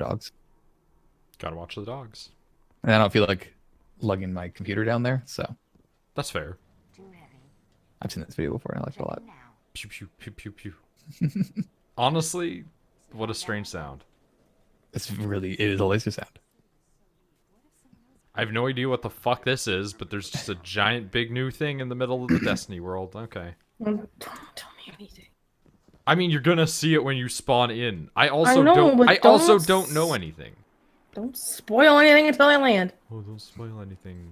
dogs. Gotta watch the dogs. And I don't feel like lugging my computer down there, so That's fair. I've seen this video before and I like it a lot. Pew pew pew pew pew. Honestly, what a strange sound. It is a laser sound. I have no idea what the fuck this is, but there's just a giant big new thing in the middle of the Destiny world. Okay. Don't tell me anything. I mean, you're gonna see it when you spawn in. I but also don't know anything. Don't spoil anything until I land. Oh, don't spoil anything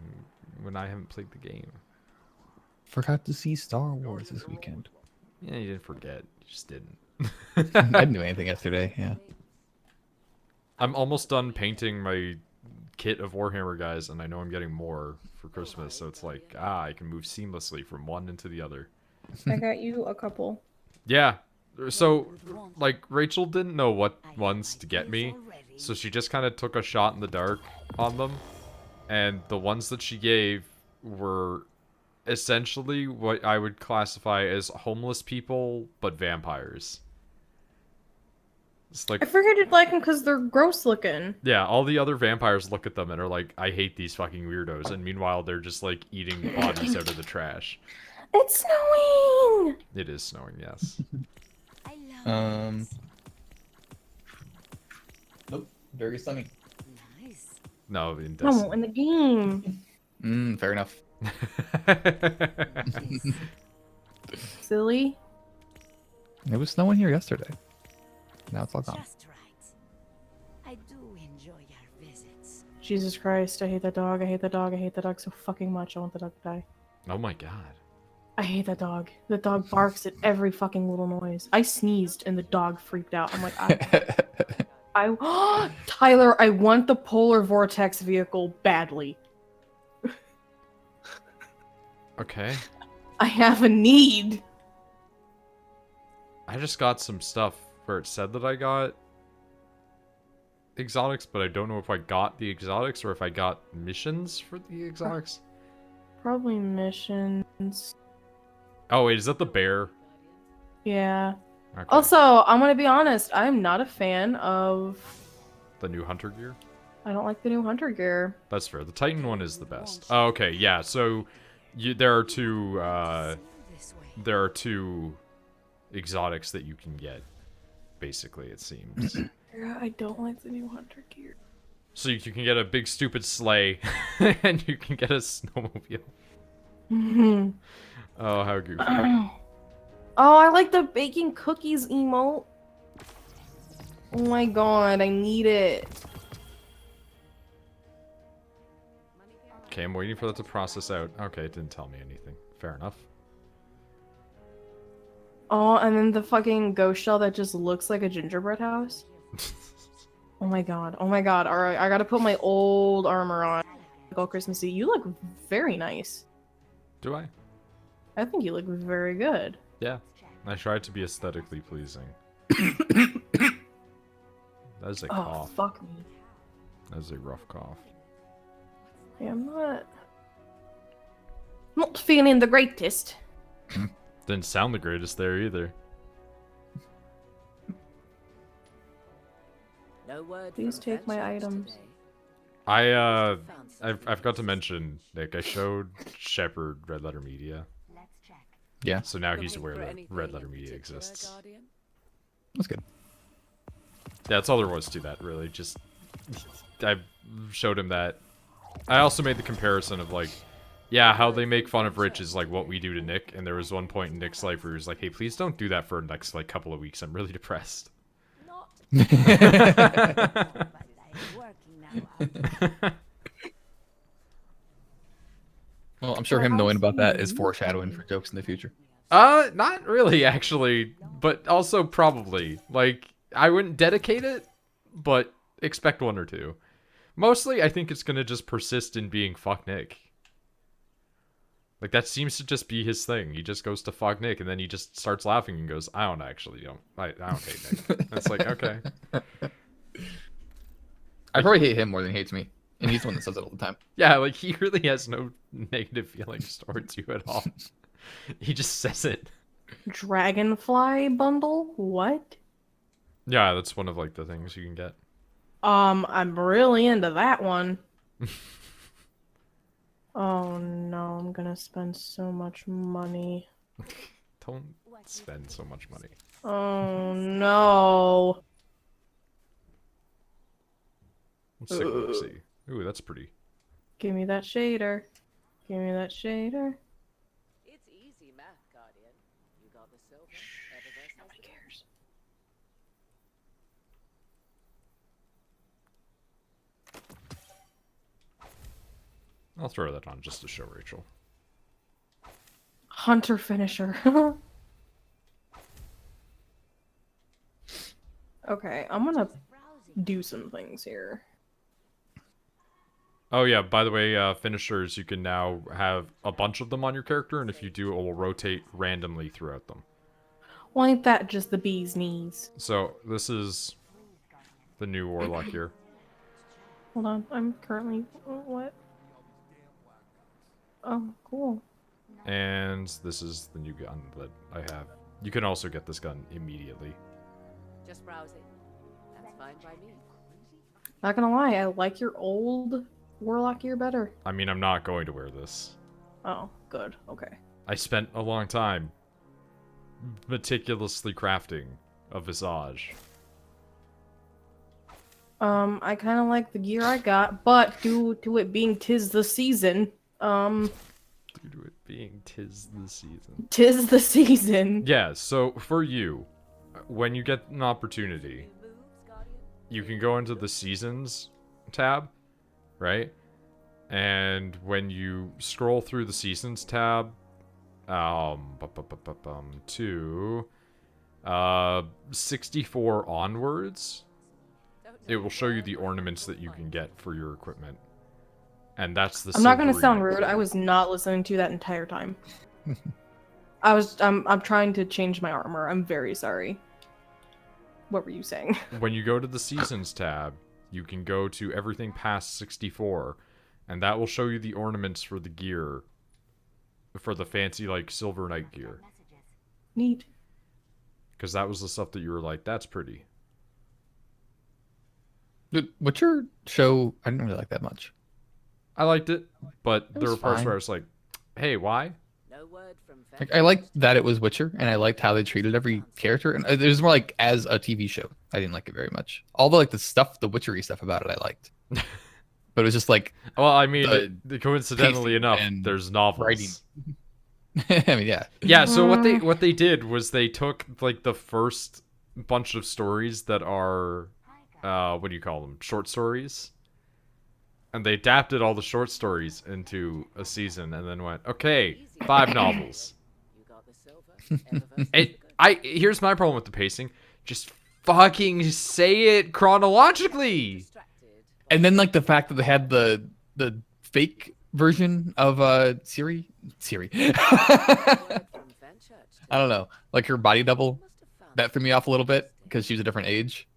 when I haven't played the game. Forgot to see Star Wars this weekend. Yeah, you didn't forget. You just didn't. I didn't do anything yesterday, yeah. I'm almost done painting my kit of Warhammer guys, and I know I'm getting more for Christmas, so it's like, I can move seamlessly from one into the other. I got you a couple. Yeah. So, like, Rachel didn't know what ones to get me, so she just kind of took a shot in the dark on them, and the ones that she gave were essentially what I would classify as homeless people, but vampires. It's like, I figured you'd like them because they're gross looking. yeah, all the other vampires look at them and are like, I hate these fucking weirdos, and meanwhile they're just like eating bodies out of the trash. It's snowing! It is snowing, yes. Nope. Very sunny. No, in No, in the game. Fair enough. Silly. It was snowing here yesterday. Now it's all gone. Just right. I do enjoy your visits. Jesus Christ, I hate that dog. I hate that dog. I hate that dog so fucking much. I want the dog to die. Oh my god. I hate that dog. The dog barks at every fucking little noise. I sneezed and the dog freaked out. I'm like, Tyler, I want the polar vortex vehicle badly. Okay. I have a need. I just got some stuff where it said that I got exotics, but I don't know if I got the exotics or if I got missions for the exotics. Probably missions. Oh wait, is that the bear? Yeah. Okay. Also, I'm gonna be honest. I'm not a fan of. The new hunter gear? I don't like the new hunter gear. That's fair. The Titan one is the best. Oh, okay, yeah. So there are two exotics that you can get. Basically, it seems. Yeah, I don't like the new hunter gear. So you can get a big stupid sleigh, and you can get a snowmobile. Oh, how goofy. Oh, I like the baking cookies emote. Oh my god, I need it. Okay, I'm waiting for that to process out. Okay, it didn't tell me anything. Fair enough. Oh, and then the fucking ghost shell that just looks like a gingerbread house. Oh my god. Oh my god. Alright, I gotta put my old armor on. All Christmassy. You look very nice. Do I? I think you look very good. Yeah. I tried to be aesthetically pleasing. That is a Oh, cough. fuck me. That is a rough cough. Yeah, I'm not feeling the greatest. Didn't sound the greatest there either. No word Please from take my Fenchurch items. today. I forgot to mention, Nick, I showed Shepard Red Letter Media. Yeah, So now he's Looking aware for that anything Red in Letter Media particular, exists. Guardian? that's good. Yeah, that's all there was to that, really. Just, I showed him that. I also made the comparison of, like, yeah, how they make fun of Rich is, like, what we do to Nick, and there was one point in Nick's life where he was like, hey, please don't do that for the next, like, couple of weeks. I'm really depressed. Well, I'm sure him knowing about that is foreshadowing for jokes in the future. Not really, actually, but also probably. Like, I wouldn't dedicate it, but expect one or two. Mostly, I think it's gonna just persist in being fuck Nick. Like, that seems to just be his thing. He just goes to fuck Nick, and then he just starts laughing and goes, I don't hate Nick. It's like, okay. I probably hate him more than he hates me. And he's the one that says it all the time. Yeah, like, he really has no negative feelings towards you at all. He just says it. Dragonfly bundle? What? Yeah, that's one of, like, the things you can get. I'm really into that one. Oh no, I'm gonna spend so much money. Don't spend so much money. Oh no. Let's take a look, see. Ooh, that's pretty. Give me that shader. Give me that shader. It's easy math, Guardian. You got the silver. Eververse Nobody has the cares. I'll throw that on just to show Rachel. Hunter finisher. Okay, I'm gonna do some things here. Oh yeah, by the way, finishers, you can now have a bunch of them on your character, and if you do, it will rotate randomly throughout them. Well, ain't that just the bee's knees? So, this is the new Warlock here. Hold on, I'm currently... what? Oh, cool. And this is the new gun that I have. You can also get this gun immediately. Just browsing. That's fine by me. Not gonna lie, I like your old warlock gear better. I mean, I'm not going to wear this. Oh, good. Okay. I spent a long time meticulously crafting a visage. I kind of like the gear I got, but due to it being 'tis the season, Due to it being 'tis the season. 'tis the season. Yeah, so for you, when you get an opportunity, New moves, Guardian? you can go into the seasons tab, right? And when you scroll through the seasons tab, to 64 onwards, it will show you the ornaments that you can get for your equipment. And that's the I'm not gonna silvery sound knight rude. I gear. was not listening to you that entire time. I'm trying to change my armor. I'm very sorry. What were you saying? When you go to the seasons tab, you can go to everything past 64, and that will show you the ornaments for the gear, for the fancy, like, silver knight gear. Neat. Because that was the stuff that you were like, that's pretty. The Witcher show, I didn't really like that much. I liked it, but It there were was parts fine. where I was like, hey, why? No word from Like, I liked that it was Witcher, and I liked how they treated every character. And it was more like as a TV show. I didn't like it very much. All the like the stuff, the Witchery stuff about it, I liked. But it was just like Well, I mean, The coincidentally pacing enough, and there's novels. writing. I mean, yeah. Yeah, so what they did was they took like the first bunch of stories that are what do you call them? Short stories. And they adapted all the short stories into a season and then went, okay, 5 novels. You got the silver. Eververse has the Here's my problem with the pacing. Just fucking say it chronologically. distracted. And then like the fact that they had the fake version of Siri. Word from Fenchurch. I don't know, like her body double. Must have found That threw me off a little bit because she was a different age.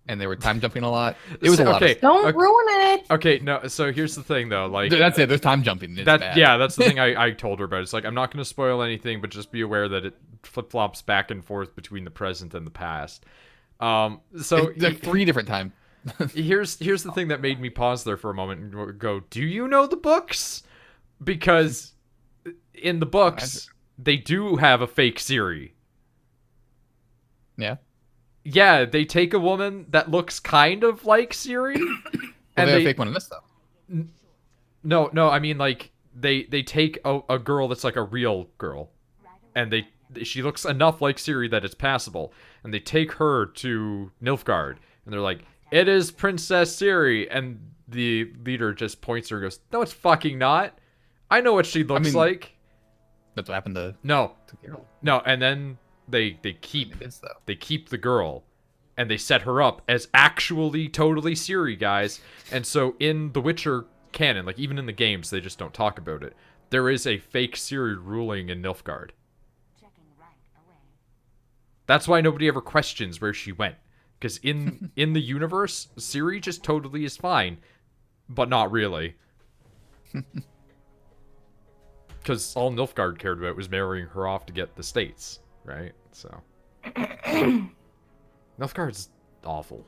And they were time jumping a lot. It was a lot. Okay. Don't ruin it. Okay, no, so here's the thing though, like That's it. There's time jumping. It's bad. yeah, that's the thing I told her about. It's like I'm not going to spoil anything, but just be aware that it flip-flops back and forth between the present and the past. So It's like 3 different times. here's the thing that made me pause there for a moment and go, do you know the books? Because in the books they do have a fake Siri. Yeah. Yeah, they take a woman that looks kind of like Siri Well, and they have a fake one in this though. No, I mean like they take a girl that's like a real girl, and she looks enough like Siri that it's passable, and they take her to Nilfgaard, and they're like, "It is Princess Siri," and the leader just points her and goes, "No, it's fucking not. I know what she looks mean- like." That's what happened to No, Carol. no, and then they keep It is though. they keep the girl and they set her up as actually totally Siri, guys. And so in the Witcher canon, like even in the games, they just don't talk about it. There is a fake Siri ruling in Nilfgaard. That's why nobody ever questions where she went. Because in the universe, Siri just totally is fine, but not really. Because all Nilfgaard cared about was marrying her off to get the states, right? So Nilfgaard's awful.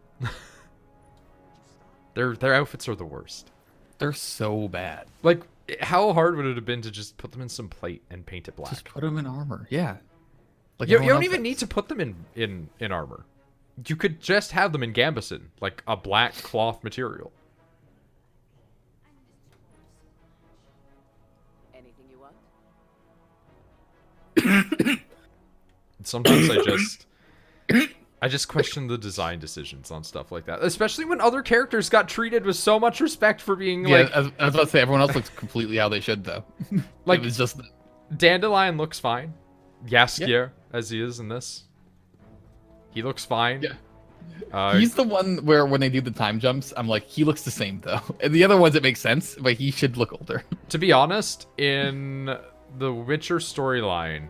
Their outfits are the worst. They're so bad. Like, how hard would it have been to just put them in some plate and paint it black? Just put them in armor. Yeah. Like You everyone don't else even has. need to put them in armor. You could just have them in gambeson, like a black cloth material. Anything you want? Sometimes I just question the design decisions on stuff like that, especially when other characters got treated with so much respect for being Yeah, like. I was about to say everyone else looks completely how they should though. Like, it was just Dandelion looks fine. Yaskier, as he is in this. He looks fine. Yeah. He's the one where when they do the time jumps, I'm like, he looks the same though. And the other ones it makes sense, but he should look older. To be honest, in the Witcher storyline,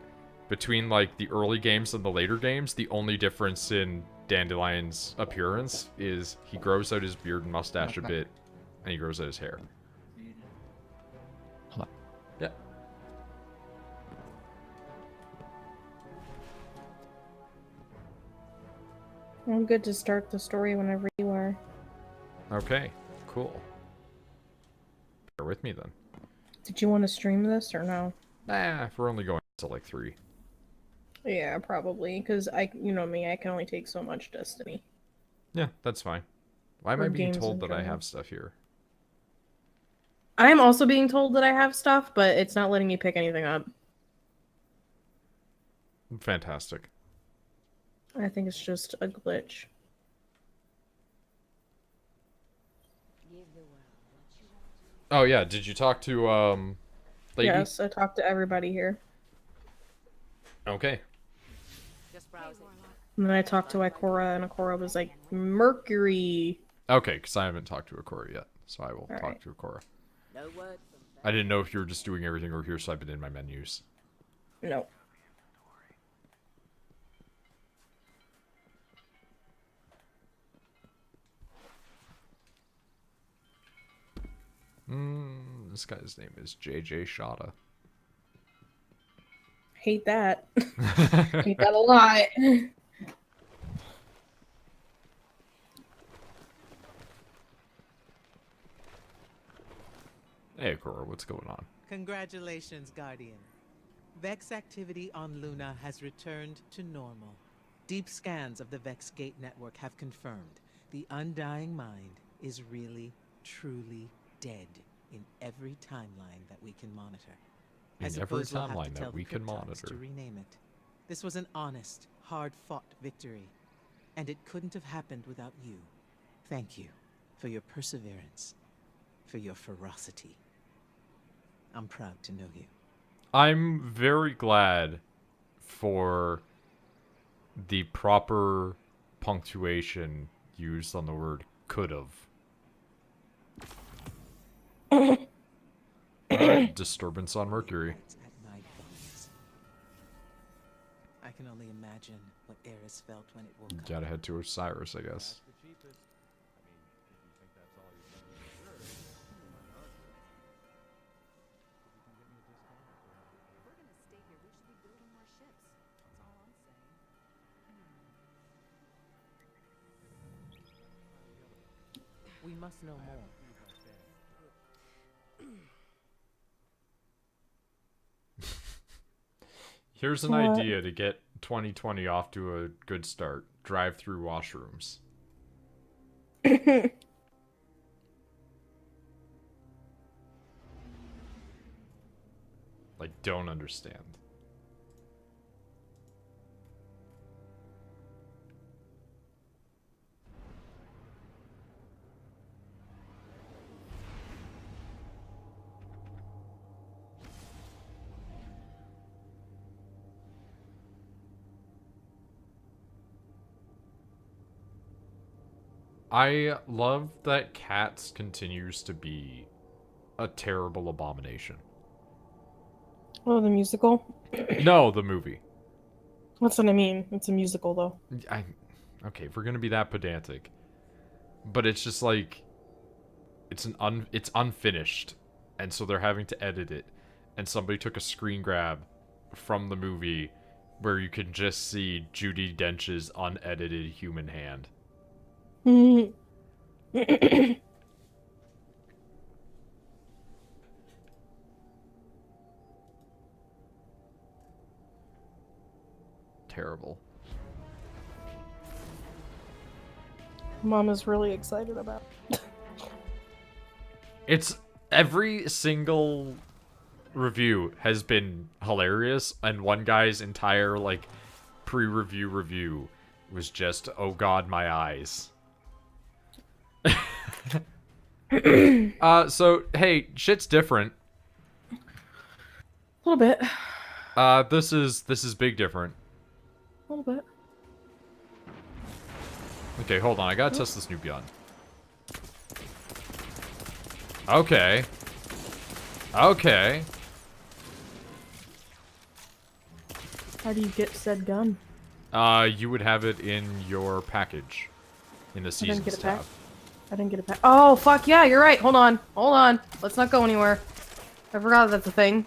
between like the early games and the later games, the only difference in Dandelion's appearance is he grows out his beard and mustache a bit, and he grows out his hair. Hold on. Yeah. I'm good to start the story whenever you are. Okay, cool. Bear with me then. Did you want to stream this or no? Nah, if we're only going to like 3. Yeah, probably, because you know me, I can only take so much Destiny. Yeah, that's fine. Why am Or I being games told in that I general. have stuff here? I am also being told that I have stuff, but it's not letting me pick anything up. Fantastic. I think it's just a glitch. Oh yeah, did you talk to lady? Yes, I talked to everybody here. Okay. Just browsing. And then I talked to Ikora, and Ikora was like, Mercury. Okay, because I haven't talked to Akora yet, so I will talk Alright. to Akora. No word from I didn't know if you were just doing everything over here, so I've been in my menus. No. This guy's name is JJ Shada. Hate that. Hate that a lot. Hey Akora, what's going on? Congratulations, Guardian. Vex activity on Luna has returned to normal. Deep scans of the Vex Gate network have confirmed the Undying Mind is really, truly dead in every timeline that we can monitor. I In every suppose we'll have to timeline tell that the we can Kryptons monitor. to rename it. This was an honest, hard-fought victory, and it couldn't have happened without you. Thank you for your perseverance, for your ferocity. I'm proud to know you. I'm very glad for the proper punctuation used on the word could've. Alright, disturbance on Mercury. At my bones. I can only imagine what Eris felt when it woke up. Gotta head to Osiris, I guess. If we're gonna stay here, we should be building more ships. That's all I'm saying. We must know more. Here's an What? idea to get 2020 off to a good start. Drive through washrooms. Like, don't understand. I love that Cats continues to be a terrible abomination. Oh, the musical? No, the movie. That's what I mean. It's a musical, though. Okay, if we're gonna be that pedantic, but it's just like it's unfinished, and so they're having to edit it, and somebody took a screen grab from the movie where you can just see Judi Dench's unedited human hand. Terrible. Mom is really excited about it. It's every single review has been hilarious, and one guy's entire like pre-review review was just, oh god, my eyes. So hey, shit's different. A little bit. This is big different. A little bit. Okay, hold on, I gotta test this new gun. Okay. Okay. How do you get said gun? You would have it in your package. In the I didn't seasons get a pack. tab. I didn't get a pack. Oh, fuck yeah, you're right. Hold on. Hold on. Let's not go anywhere. I forgot that's a thing.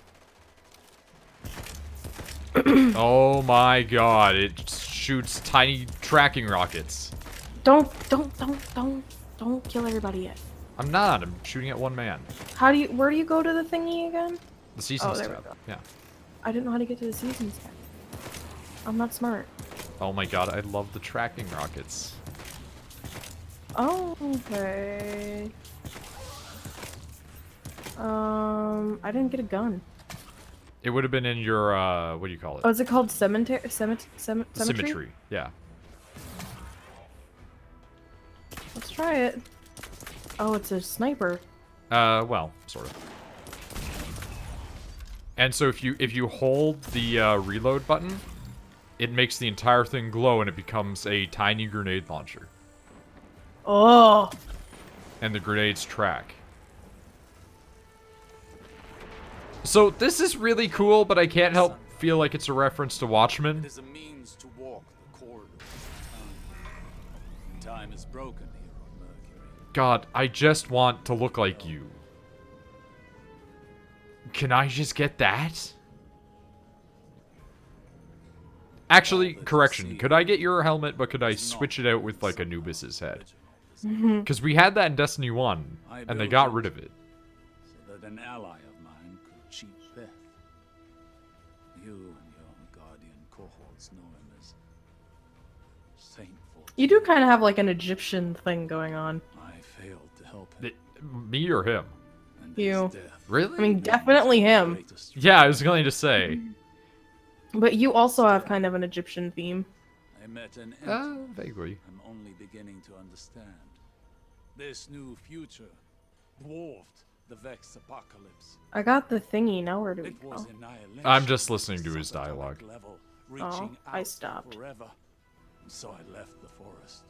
Oh my god, it shoots tiny tracking rockets. Don't kill everybody yet. I'm not, I'm shooting at one man. Where do you go to the thingy again? The seasons there we tab. go. Yeah. I didn't know how to get to the seasons tab. I'm not smart. Oh my god, I love the tracking rockets. Oh, okay. I didn't get a gun. It would have been in your, what do you call it? Oh, is it called cemetery? Cemetery? Symmetry. Yeah. Let's try it. Oh, it's a sniper. Well, sort of. And so if you hold the reload button, it makes the entire thing glow and it becomes a tiny grenade launcher. Oh. And the grenades track. So this is really cool, but I can't help feel like it's a reference to Watchmen. It is a means to walk the corridor of time. Time is broken here on Mercury. God, I just want to look like you. Can I just get that? Actually, correction. Could I get your helmet, but could I switch it out with, like, Anubis's head? Because we had that in Destiny 1, and they got rid of it. So that an ally of mine could cheat death. You and your guardian cohorts know him as Saintful. You do kind of have like an Egyptian thing going on. I failed to help him. Me or him? And You. his death Really? I mean, definitely him. greatest Yeah, I was going to say. But you also have kind of an Egyptian theme. I met an entity Vaguely. I'm only beginning to understand. This new future dwarfed the Vex apocalypse. I got the thingy. Now where do we It go? was annihilation. I'm just listening to his Subatomic dialogue. level, Oh, reaching I out stopped. Forever. And so I left the forest.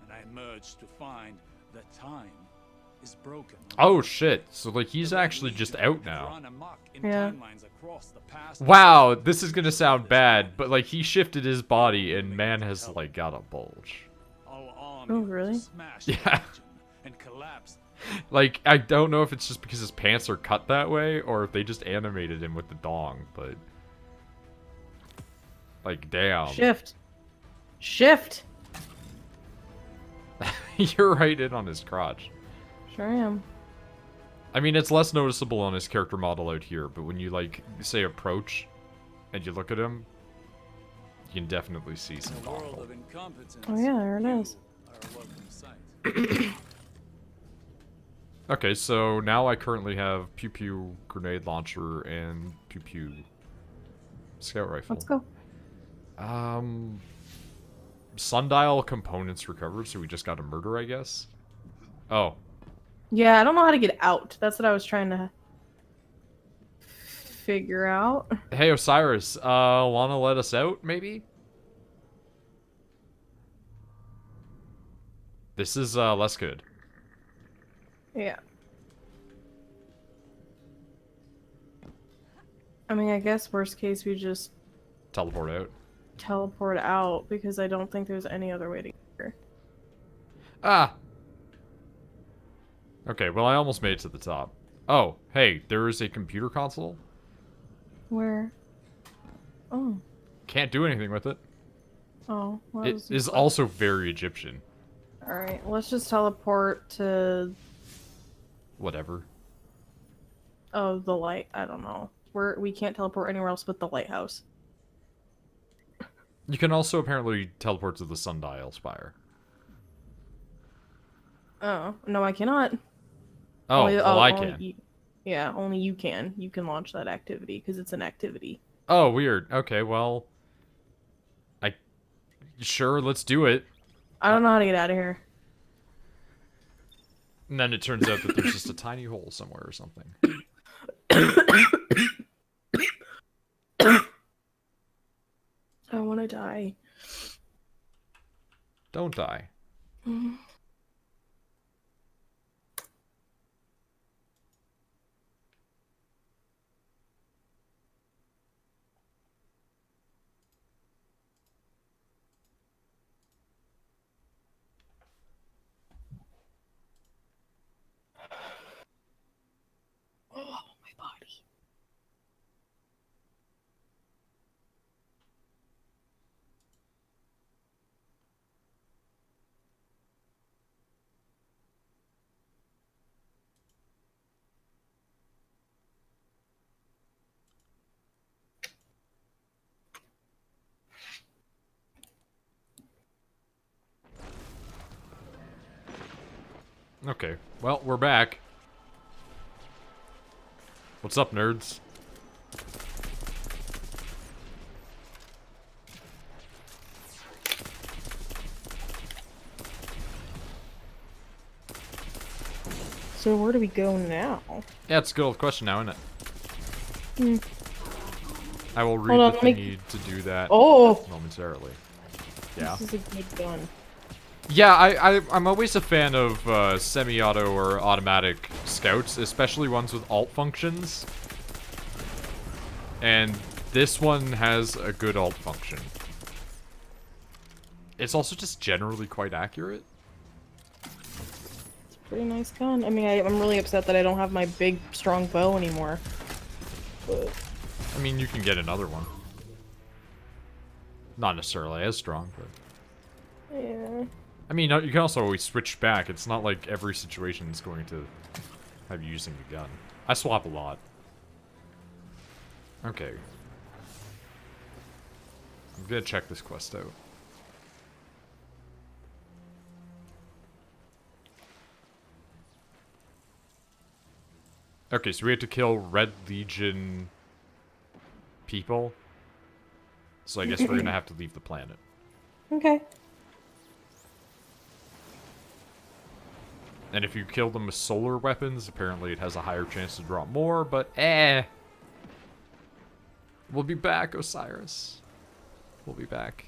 And I emerged to find that time is broken. Oh shit, so like he's actually just out now. Run amok in Yeah. timelines across the past. Wow, this is gonna sound bad, but like he shifted his body and man has like got a bulge. Our army Oh, really? smashed Yeah. the region and collapsed. Like, I don't know if it's just because his pants are cut that way or if they just animated him with the dong, but... Like, damn. Shift. Shift. You're right in on his crotch. Sure am. I mean, it's less noticeable on his character model out here, but when you, like, say approach and you look at him, you can definitely see some In a world dongle. of incompetence, Oh, yeah, there it you is. are a welcome sight. Okay, so now I currently have Pew Pew Grenade Launcher and Pew Pew Scout Rifle. Let's go. Sundial components recovered, so we just got a murder, I guess? Oh. Yeah, I don't know how to get out. That's what I was trying to figure out. Hey, Osiris, wanna let us out, maybe? This is, less good. Yeah. I mean, I guess worst case we just Teleport out. teleport out because I don't think there's any other way to get here. Ah! Okay, well, I almost made it to the top. Oh, hey, there is a computer console. Where? Oh. Can't do anything with it. Oh. Well, It is also very Egyptian. Alright, let's just teleport to... Whatever. Oh, the light. I don't know. We can't teleport anywhere else but the lighthouse. You can also apparently teleport to the Sundial Spire. Oh, no, I cannot. Oh, well, I only can. you, yeah, only you can. You can launch that activity because it's an activity. Oh, weird. Okay, well, I sure let's do it. I don't know how to get out of here. And then it turns out that there's just a tiny hole somewhere or something. I want to die. Don't die. Oh, my body. Okay, well, we're back. What's up, nerds? So where do we go now? Yeah, it's a good old question now, isn't it? Hmm. I will read Hold on, the let me- thingy to do that Oh! momentarily. Yeah. This is a good gun. Yeah, I'm always a fan of semi-auto or automatic scouts, especially ones with alt functions. And this one has a good alt function. It's also just generally quite accurate. It's a pretty nice gun. I mean, I'm really upset that I don't have my big, strong bow anymore. But... I mean, you can get another one. Not necessarily as strong, but... yeah. I mean, you can also always switch back. It's not like every situation is going to have you using a gun. I swap a lot. Okay. I'm gonna check this quest out. Okay, so we have to kill Red Legion people. So I guess we're gonna have to leave the planet. Okay. And if you kill them with solar weapons, apparently it has a higher chance to drop more, but eh. We'll be back, Osiris. We'll be back.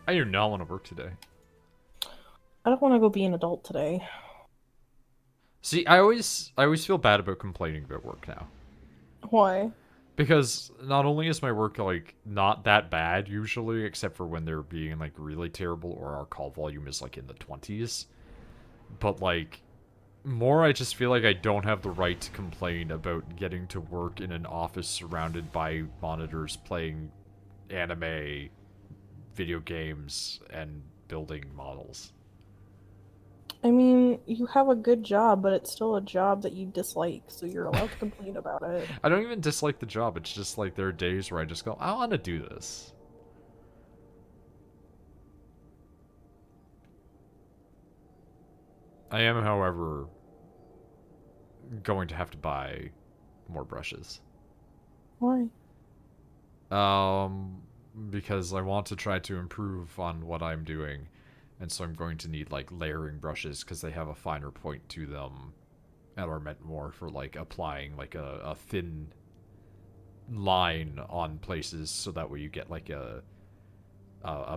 I do not want to work today. I don't want to go be an adult today. See, I always feel bad about complaining about work now. Why? Because not only is my work, like, not that bad usually, except for when they're being, like, really terrible or our call volume is, like, in the 20s. But, like, more I just feel like I don't have the right to complain about getting to work in an office surrounded by monitors playing anime, video games, and building models. I mean, you have a good job, but it's still a job that you dislike, so you're allowed to complain about it. I don't even dislike the job. It's just like there are days where I just go, I want to do this. I am, however, going to have to buy more brushes. Why? Because I want to try to improve on what I'm doing. And so I'm going to need, like, layering brushes because they have a finer point to them and are meant more for, like, applying, like, a thin line on places so that way you get, like, a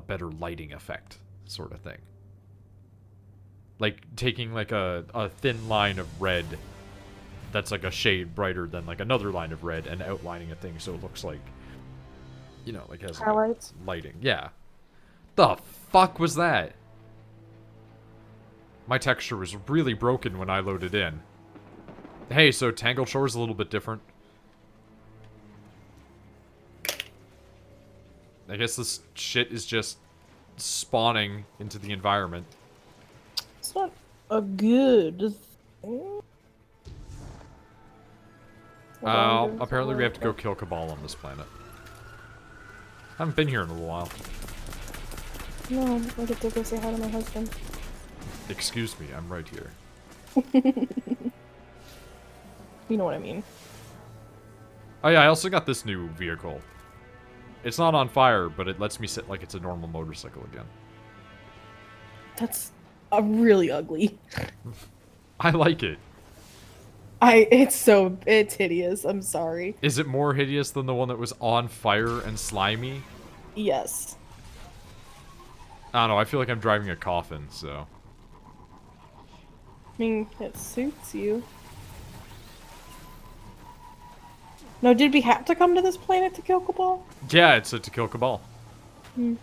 better lighting effect sort of thing. Like, taking, like, a thin line of red that's, like, a shade brighter than, like, another line of red and outlining a thing so it looks like, you know, like, has, like, Highlights? lighting. Yeah. The fuck was that? My texture was really broken when I loaded in. Hey, so Tangled Shore is a little bit different. I guess this shit is just spawning into the environment. It's not a good thing. Apparently we have to go kill Cabal on this planet. Haven't been here in a little while. No, I get to go say hi to my husband. Excuse me, I'm right here. You know what I mean. Oh yeah, I also got this new vehicle. It's not on fire, but it lets me sit like it's a normal motorcycle again. That's really ugly. I like it. It's hideous. I'm sorry. Is it more hideous than the one that was on fire and slimy? Yes. I don't know, I feel like I'm driving a coffin, so... I mean, it suits you. No, did we have to come to this planet to kill Cabal? Yeah, it's to kill Cabal. Hmm.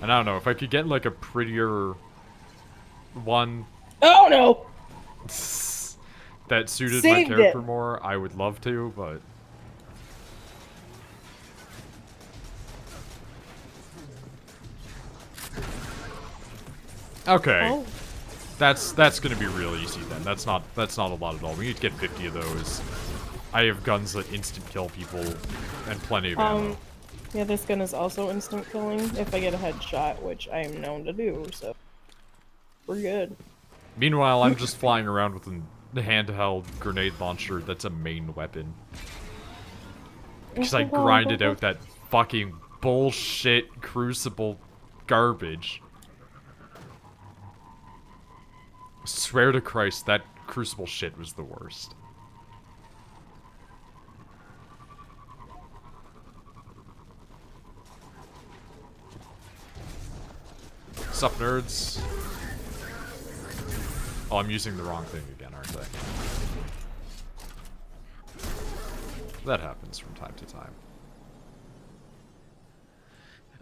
And I don't know, if I could get like a prettier one Oh no! that suited my Saved character it. more, I would love to, but... Okay. Oh. That's gonna be real easy then. That's not a lot at all. We need to get 50 of those. I have guns that instant kill people and plenty of ammo. Yeah, this gun is also instant killing if I get a headshot, which I am known to do, so we're good. Meanwhile, I'm just flying around with a handheld grenade launcher that's a main weapon. Because I grinded out that fucking bullshit Crucible garbage. Swear to Christ, that Crucible shit was the worst. Sup, nerds? Oh, I'm using the wrong thing again, aren't I? That happens from time to time.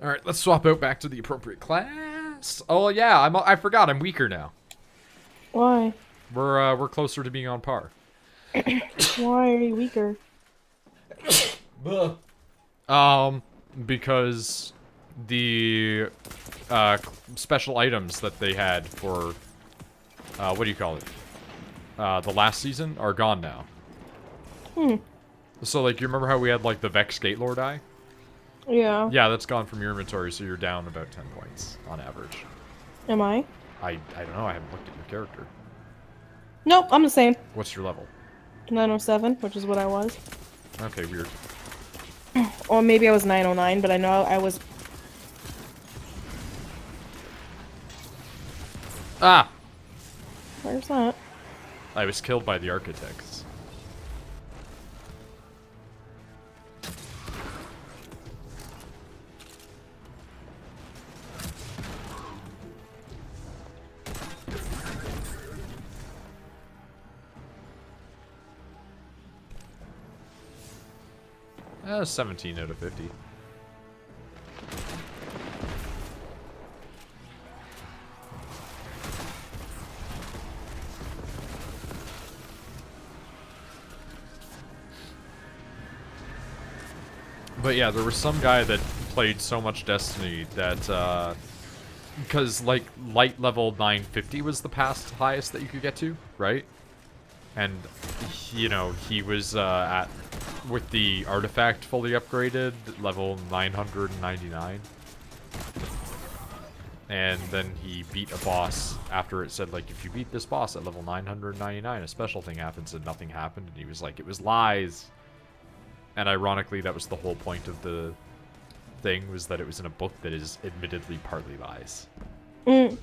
Alright, let's swap out back to the appropriate class. Oh yeah, I forgot, I'm weaker now. Why? We're closer to being on par. Why are you weaker? Because the special items that they had for what do you call it? The last season are gone now. Hmm. So like, you remember how we had like the Vex Gatelord eye? Yeah. Yeah, that's gone from your inventory, so you're down about 10 points on average. Am I? I don't know, I haven't looked at your character. Nope, I'm the same. What's your level? 907, which is what I was. Okay, weird. Or maybe I was 909, but I know I was... Ah! Where's that? I was killed by the architects. That was 17 out of 50. But yeah, there was some guy that played so much Destiny that, because, like, light level 950 was the past highest that you could get to, right? And, you know, he was, with the artifact fully upgraded, level 999. And then he beat a boss after it said, like, if you beat this boss at level 999, a special thing happens, and nothing happened. And he was like, it was lies. And ironically, that was the whole point of the thing, was that it was in a book that is admittedly partly lies. Mm.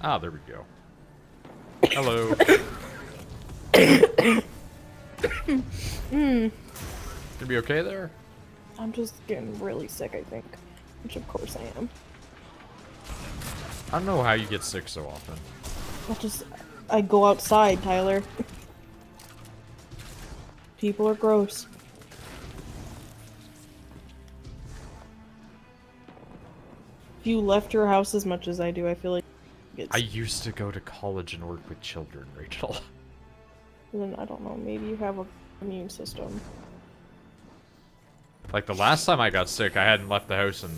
Ah, there we go. Hello. Hmm. You be okay there? I'm just getting really sick, I think. Which of course I am. I don't know how you get sick so often. I go outside, Tyler. People are gross. If you left your house as much as I do, I feel like I used to go to college and work with children, Rachel. then I don't know, maybe you have a immune system. Like, the last time I got sick, I hadn't left the house in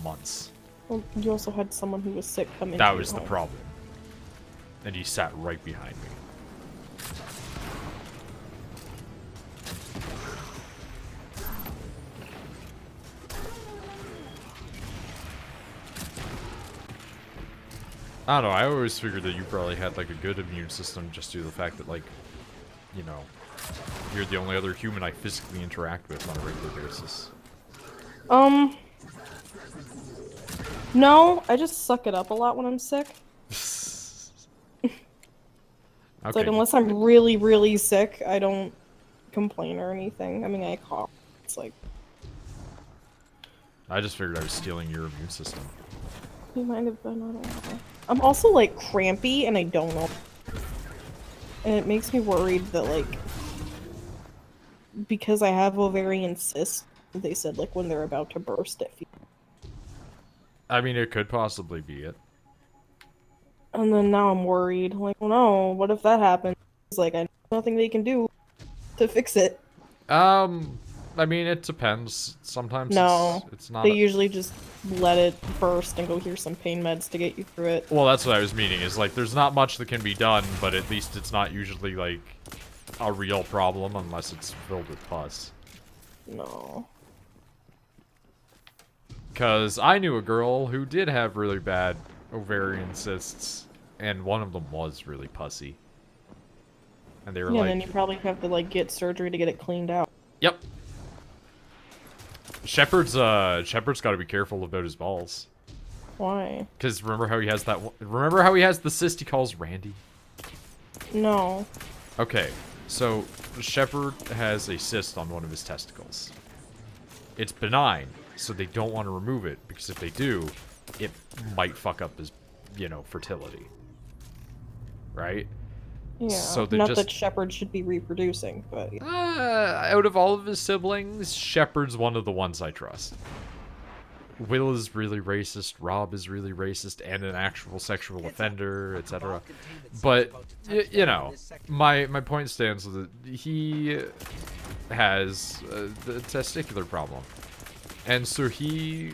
months. Well, you also had someone who was sick come in. That was the problem. And he sat right behind me. I don't know, I always figured that you probably had, like, a good immune system just due to the fact that, like, you know, you're the only other human I physically interact with on a regular basis. No, I just suck it up a lot when I'm sick. It's Okay. like, unless I'm really, really sick, I don't complain or anything. I mean, I cough. It's like... I just figured I was stealing your immune system. You might have been, I don't know. I'm also, like, crampy, and I don't know. And it makes me worried that, like... Because I have ovarian cysts, they said, like, when they're about to burst, it feels... I mean, it could possibly be it. And then now I'm worried. Like, well, no, what if that happens? It's like, I know nothing they can do to fix it. I mean, it depends. Sometimes No, it's not. they usually just let it burst and go here's some pain meds to get you through it. Well, that's what I was meaning, is like, there's not much that can be done, but at least it's not usually, like, a real problem unless it's filled with pus. No. Because I knew a girl who did have really bad ovarian cysts, and one of them was really pussy. And they were Yeah, like... then you probably have to, like, get surgery to get it cleaned out. Yep. Shepard's got to be careful about his balls. Why? Because remember how he has that... Remember how he has the cyst he calls Randy? No. Okay, so Shepard has a cyst on one of his testicles. It's benign, so they don't want to remove it, because if they do, it might fuck up his, you know, fertility. Right? Yeah, So they not just... that Shepard should be reproducing, but... Yeah. Out of all of his siblings, Shepard's one of the ones I trust. Will is really racist, Rob is really racist, and an actual sexual offender, etc. But, you know, my point stands that he has the testicular problem. And so he,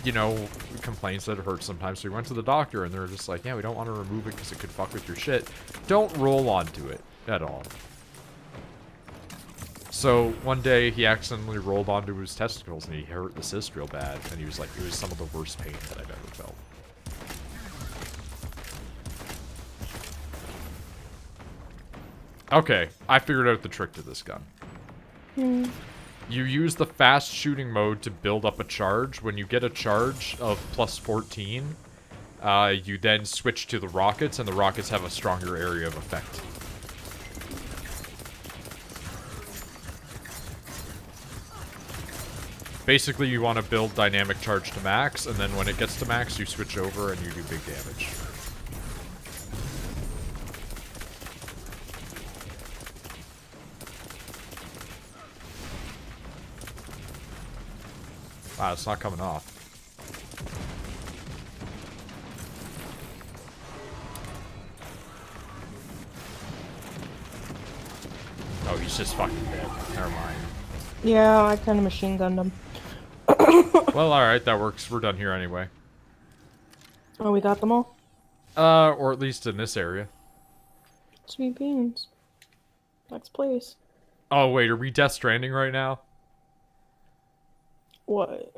you know, complains that it hurts sometimes. So he went to the doctor, and they're just like, yeah, we don't want to remove it because it could fuck with your shit. Don't roll onto it at all. So one day he accidentally rolled onto his testicles and he hurt the cyst real bad, and he was like, it was some of the worst pain that I've ever felt. Okay, I figured out the trick to this gun. You use the fast shooting mode to build up a charge. When you get a charge of plus 14, you then switch to the rockets, and the rockets have a stronger area of effect. Basically, you want to build dynamic charge to max, and then when it gets to max, you switch over and you do big damage. Wow, it's not coming off. Oh, he's just fucking dead. Never mind. Yeah, I kind of machine gunned him. Well, alright, that works. We're done here anyway. Oh, we got them all? Or at least in this area. Sweet beans. Next place. Oh, wait, are we Death Stranding right now? What?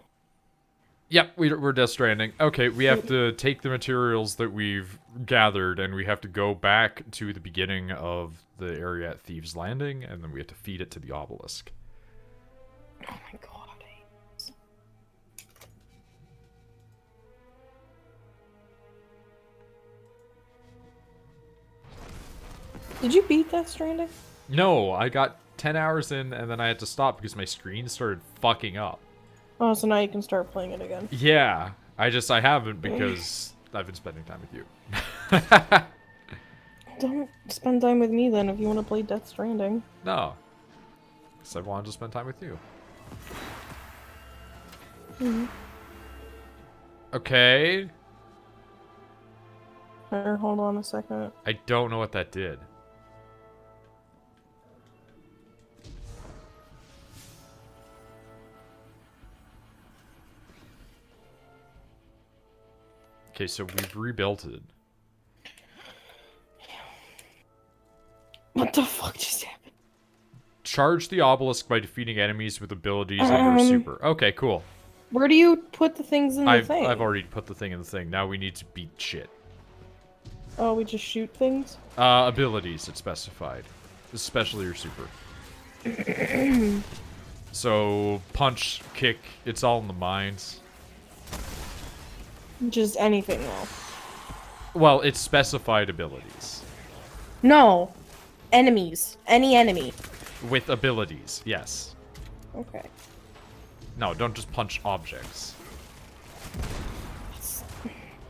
Yep, we're Death Stranding. Okay, we have to take the materials that we've gathered, and we have to go back to the beginning of the area at Thieves' Landing, and then we have to feed it to the obelisk. Oh my god. Did you beat Death Stranding? No, I got 10 hours in and then I had to stop because my screen started fucking up. Oh, so now you can start playing it again. Yeah, I haven't because I've been spending time with you. Don't spend time with me then if you want to play Death Stranding. No. Because I wanted to spend time with you. Okay. Here, hold on a second. I don't know what that did. Okay, so we've rebuilt it. What the fuck just happened? Charge the obelisk by defeating enemies with abilities and or super. Okay, cool. Where do you put the things in the thing? I've already put the thing in the thing. Now we need to beat shit. Oh, we just shoot things? Abilities, it's specified. Especially your super. So, punch, kick, it's all in the mines. Just anything though. Well, it's specified abilities. No. Enemies. Any enemy. With abilities, yes. Okay. No, don't just punch objects.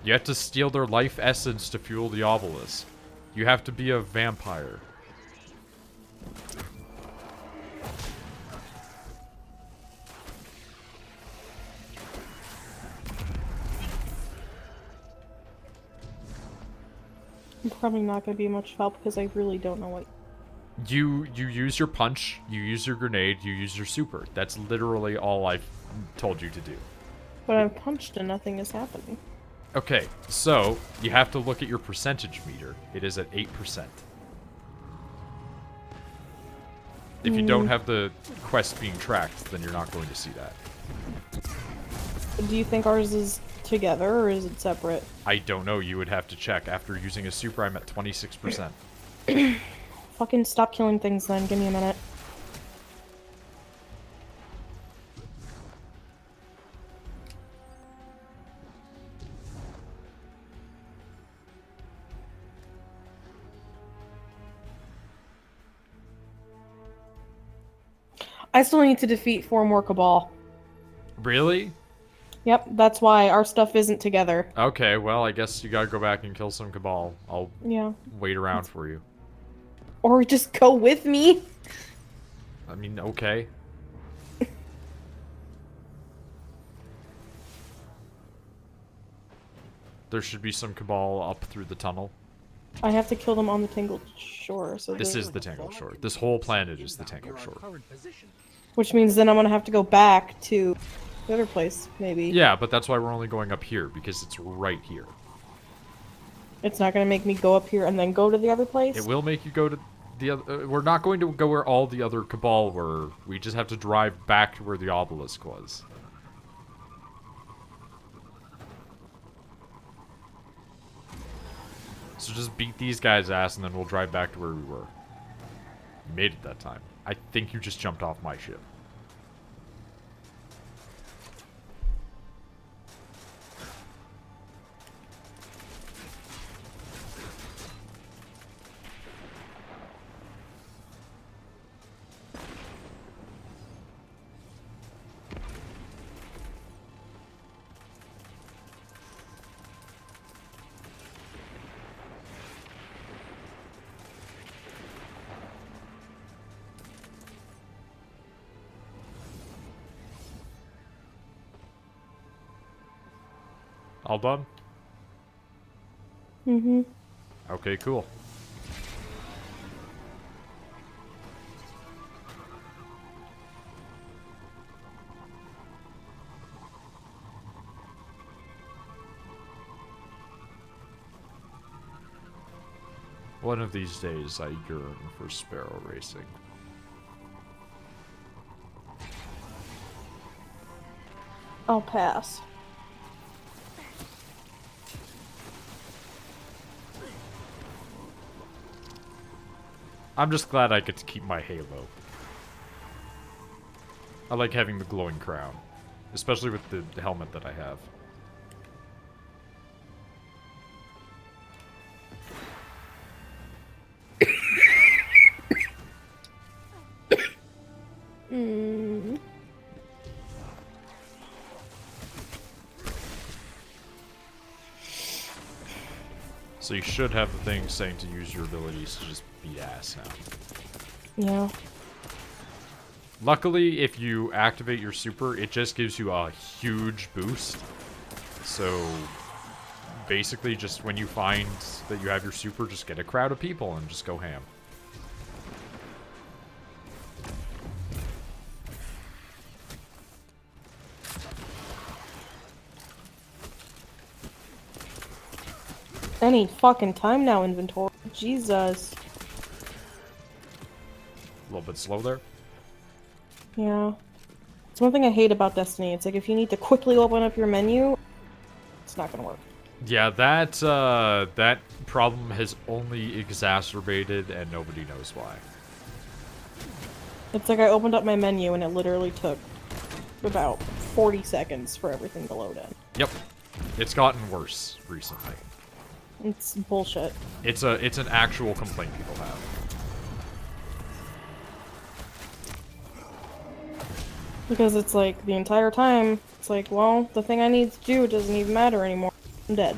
You have to steal their life essence to fuel the obelisk. You have to be a vampire. I'm probably not going to be much help because I really don't know what... You use your punch, you use your grenade, you use your super. That's literally all I've told you to do. But I've punched and nothing is happening. Okay, so you have to look at your percentage meter. It is at 8%. If you don't have the quest being tracked, then you're not going to see that. Do you think ours is together or is it separate? I don't know. You would have to check. After using a super, I'm at 26%. Fucking stop killing things then. Give me a minute. I still need to defeat 4 more Cabal. Really? Yep, that's why our stuff isn't together. Okay, well, I guess you gotta go back and kill some Cabal. I'll wait around for you. Or just go with me. I mean, okay. There should be some Cabal up through the tunnel. I have to kill them on the Tangled Shore. So This is the Tangled Shore. This whole planet is the Tangled Shore. which means then I'm gonna have to go back to the other place, maybe. Yeah, but that's why we're only going up here, because it's right here. It's not gonna make me go up here and then go to the other place? It will make you go to the other... we're not going to go where all the other Cabal were. We just have to drive back to where the obelisk was. So just beat these guys' ass and then we'll drive back to where we were. You made it that time. I think you just jumped off my ship. All done? Mm-hmm. Okay, cool. One of these days, I yearn for sparrow racing. I'll pass. I'm just glad I get to keep my halo. I like having the glowing crown. Especially with the helmet that I have. So you should have the thing saying to use your abilities to just beat ass now. Yeah. Luckily, if you activate your super, it just gives you a huge boost. So basically, just when you find that you have your super, just get a crowd of people and just go ham. Any fucking time now, inventory. Jesus. A little bit slow there. Yeah. It's one thing I hate about Destiny. It's like if you need to quickly open up your menu, it's not gonna work. Yeah, that problem has only exacerbated, and nobody knows why. It's like I opened up my menu and it literally took about 40 seconds for everything to load in. Yep, it's gotten worse recently. It's bullshit. It's an actual complaint people have. Because it's like the entire time, it's like, well, the thing I need to do doesn't even matter anymore. I'm dead.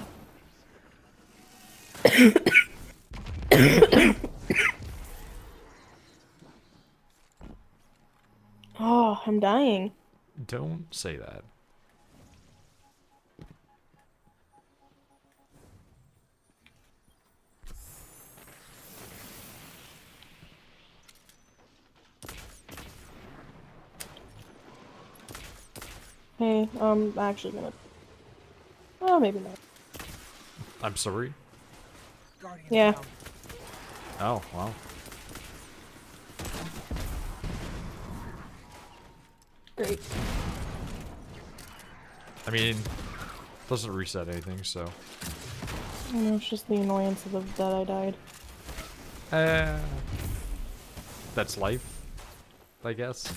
Oh, I'm dying. Don't say that. Hey, I'm actually gonna... Oh, maybe not. I'm sorry. Yeah. Oh, wow. Great. I mean, doesn't reset anything, so. I know, it's just the annoyance of that I died. That's life, I guess.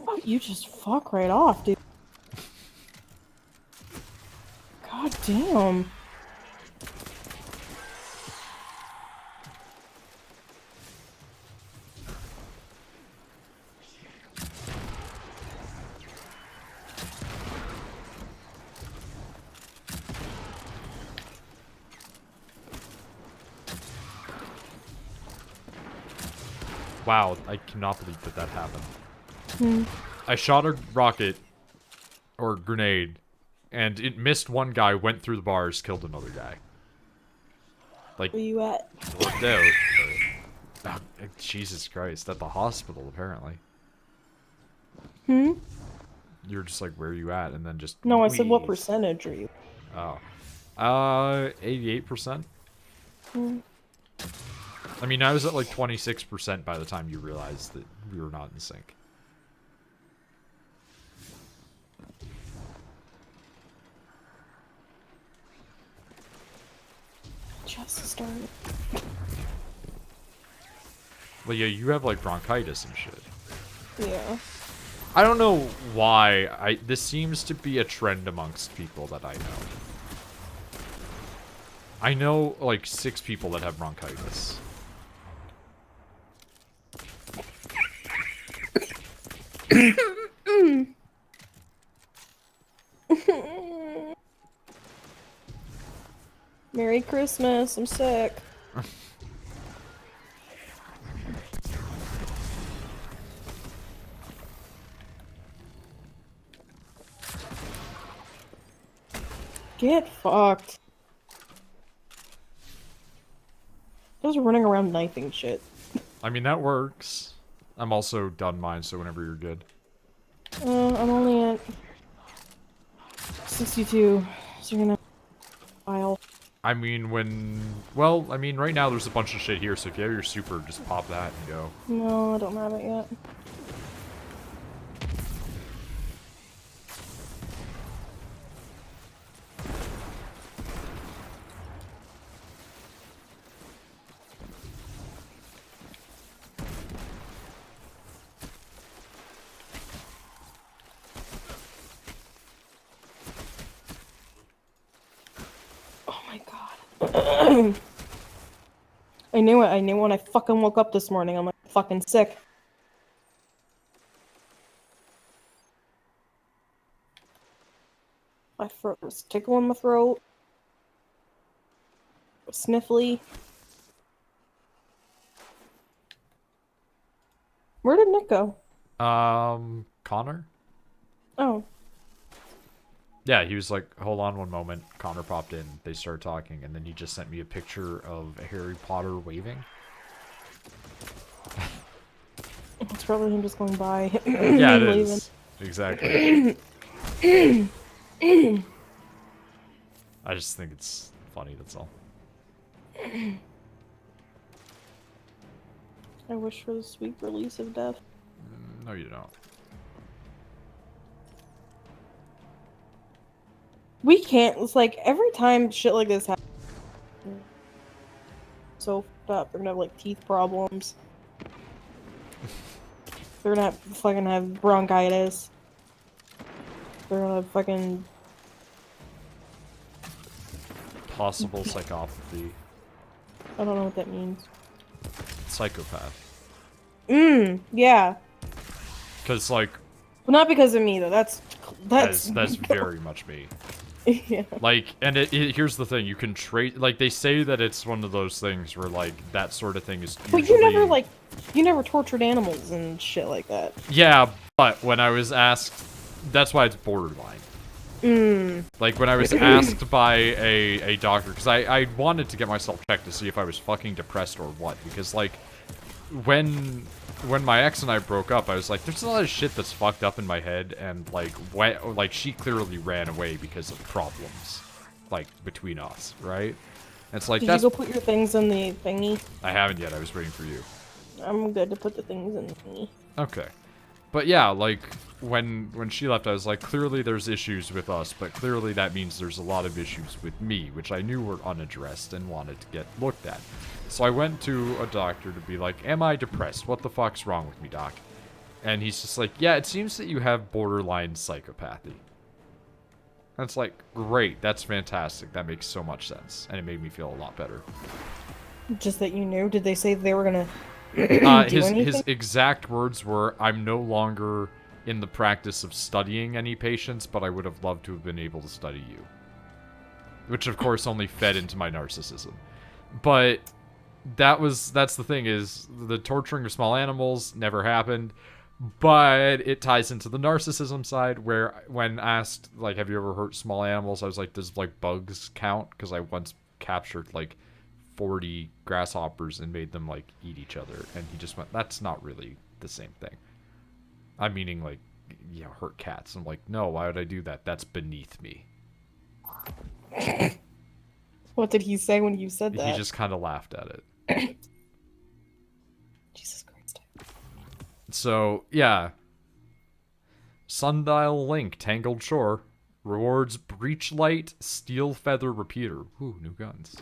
Oh, you just fuck right off, dude. God damn. Wow, I cannot believe that that happened. Hmm. I shot a rocket, or grenade, and it missed one guy, went through the bars, killed another guy. Like, Where you at? worked out. But, oh, Jesus Christ, at the hospital, apparently. Hmm? You're just like, where are you at? And then just... No, I said what wheeze. percentage are you? Oh. 88%? Hmm. I mean, I was at like 26% by the time you realized that we were not in sync. Just started. Well, yeah, you have like bronchitis and shit. Yeah. I don't know why. This seems to be a trend amongst people that I know. I know like 6 people that have bronchitis. Merry Christmas, I'm sick. Get fucked. Just running around knifing shit. I mean, that works. I'm also done mine, so whenever you're good. I'm only at 62, so you're gonna file. I mean, well, I mean, right now there's a bunch of shit here, so if you have your super, just pop that and go. No, I don't have it yet. Oh my god. I knew it. I knew when I fucking woke up this morning. I'm like fucking sick. My throat was tickling my throat. Sniffly. Where did Nick go? Connor? Oh. Yeah, he was like, hold on one moment. Connor popped in. They started talking, and then he just sent me a picture of Harry Potter waving. It's probably him just going by. Yeah, it Leaving. is. Exactly. I just think it's funny, that's all. I wish for the sweet release of death. No, you don't. We can't. It's like every time shit like this happens, so fucked up. They're gonna have like teeth problems. They're gonna fucking have bronchitis. They're gonna fucking. Possible psychopathy. I don't know what that means. Psychopath. Yeah. Because, like, But not because of me though. That's that's very much me. yeah. Like, and here's the thing, you can trace, like, they say that it's one of those things where, like, that sort of thing is usually... But you never tortured animals and shit like that. Yeah, but when I was asked, that's why it's borderline. Like, when I was asked by a doctor, because I wanted to get myself checked to see if I was fucking depressed or what, because, like, when my ex and I broke up, I was like, there's a lot of shit that's fucked up in my head, and, like, she clearly ran away because of problems, like, between us, right? And it's like, Did you go put your things in the thingy? I haven't yet, I was waiting for you. I'm good to put the things in the thingy. Okay. But yeah, like, when she left, I was like, clearly there's issues with us, but clearly that means there's a lot of issues with me, which I knew were unaddressed and wanted to get looked at. So I went to a doctor to be like, am I depressed? What the fuck's wrong with me, doc? And he's just like, yeah, it seems that you have borderline psychopathy. And it's like, great, that's fantastic. That makes so much sense. And it made me feel a lot better. Just that you knew? Did they say they were gonna His exact words were, I'm no longer in the practice of studying any patients, but I would have loved to have been able to study you. Which, of course, only fed into my narcissism. But that's the thing, is the torturing of small animals never happened, but it ties into the narcissism side, where when asked, like, have you ever hurt small animals, I was like, does, like, bugs count? Because I once captured, like, 40 grasshoppers and made them, like, eat each other, and he just went, that's not really the same thing. I'm meaning, like, you know, hurt cats. I'm like, no, why would I do that? That's beneath me. What did he say when you said that? He just kind of laughed at it. Jesus Christ. So, yeah. Sundial Link, Tangled Shore. Rewards Breachlight, Steel Feather Repeater. Ooh, new guns.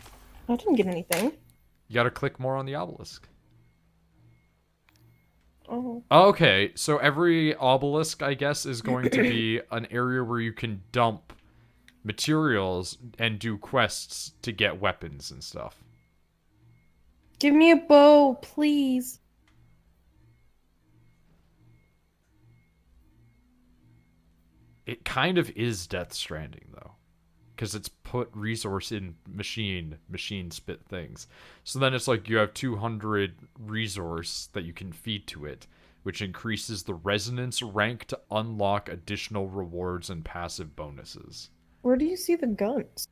I didn't get anything. You gotta click more on the obelisk. Oh. Okay, so every obelisk, I guess, is going to be an area where you can dump materials and do quests to get weapons and stuff. Give me a bow, please. It kind of is Death Stranding, though. Because it's put resource in machine spit things. So then it's like you have 200 resource that you can feed to it, which increases the resonance rank to unlock additional rewards and passive bonuses. Where do you see the guns?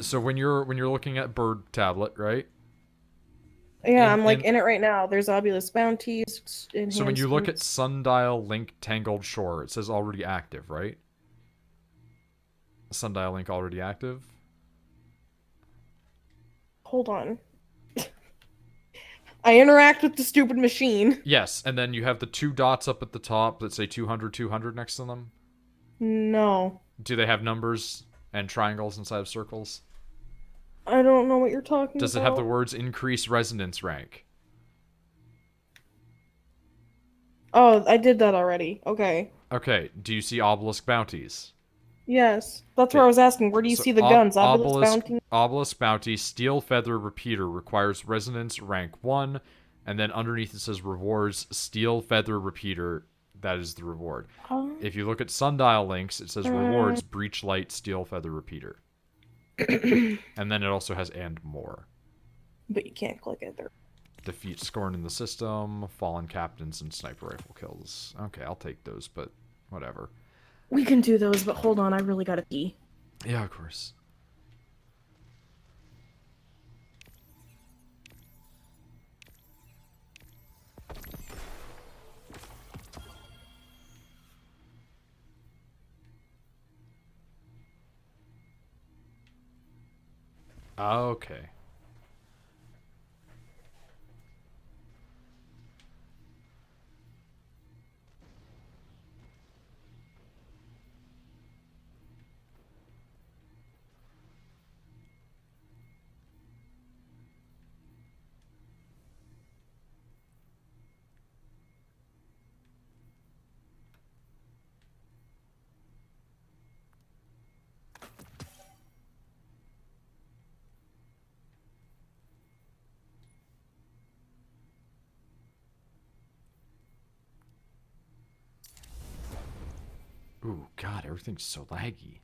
So when you're looking at Bird Tablet, right? Yeah, I'm like in it right now. There's obelisk bounties. So when you look at Sundial Link Tangled Shore, it says already active, right? Sundial Link already active. Hold on. I interact with the stupid machine. Yes, and then you have the two dots up at the top that say 200, 200 next to them. No. Do they have numbers and triangles inside of circles? I don't know what you're talking about. Does it have the words increase resonance rank? Oh, I did that already. Okay. Okay, do you see obelisk bounties? Yes. That's where I was asking. Where do you see the guns? Obelisk bounty, steel feather repeater requires resonance rank 1, and then underneath it says rewards steel feather repeater That is the reward. Oh. If you look at sundial links, it says rewards breach light steel feather repeater. And then it also has and more. But you can't click it there. Defeat Scorn in the system, fallen captains, and sniper rifle kills. Okay, I'll take those, but whatever. We can do those, but hold on, I really gotta pee. Yeah, of course. Okay. Ooh, God, everything's so laggy.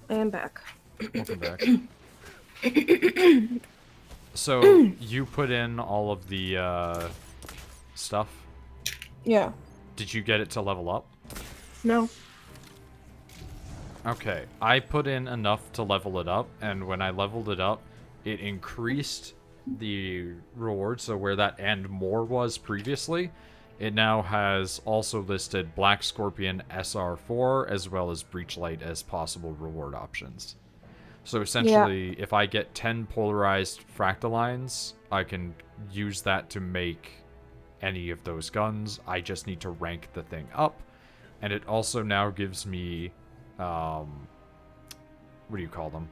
And back. Welcome back. So, you put in all of the, stuff? Yeah. Did you get it to level up? No. Okay, I put in enough to level it up, and when I leveled it up, it increased the reward, so where that and more was previously, it now has also listed Black Scorpion SR4 as well as Breachlight as possible reward options. So essentially, if I get 10 polarized fractalines, I can use that to make any of those guns. I just need to rank the thing up, and it also now gives me what do you call them?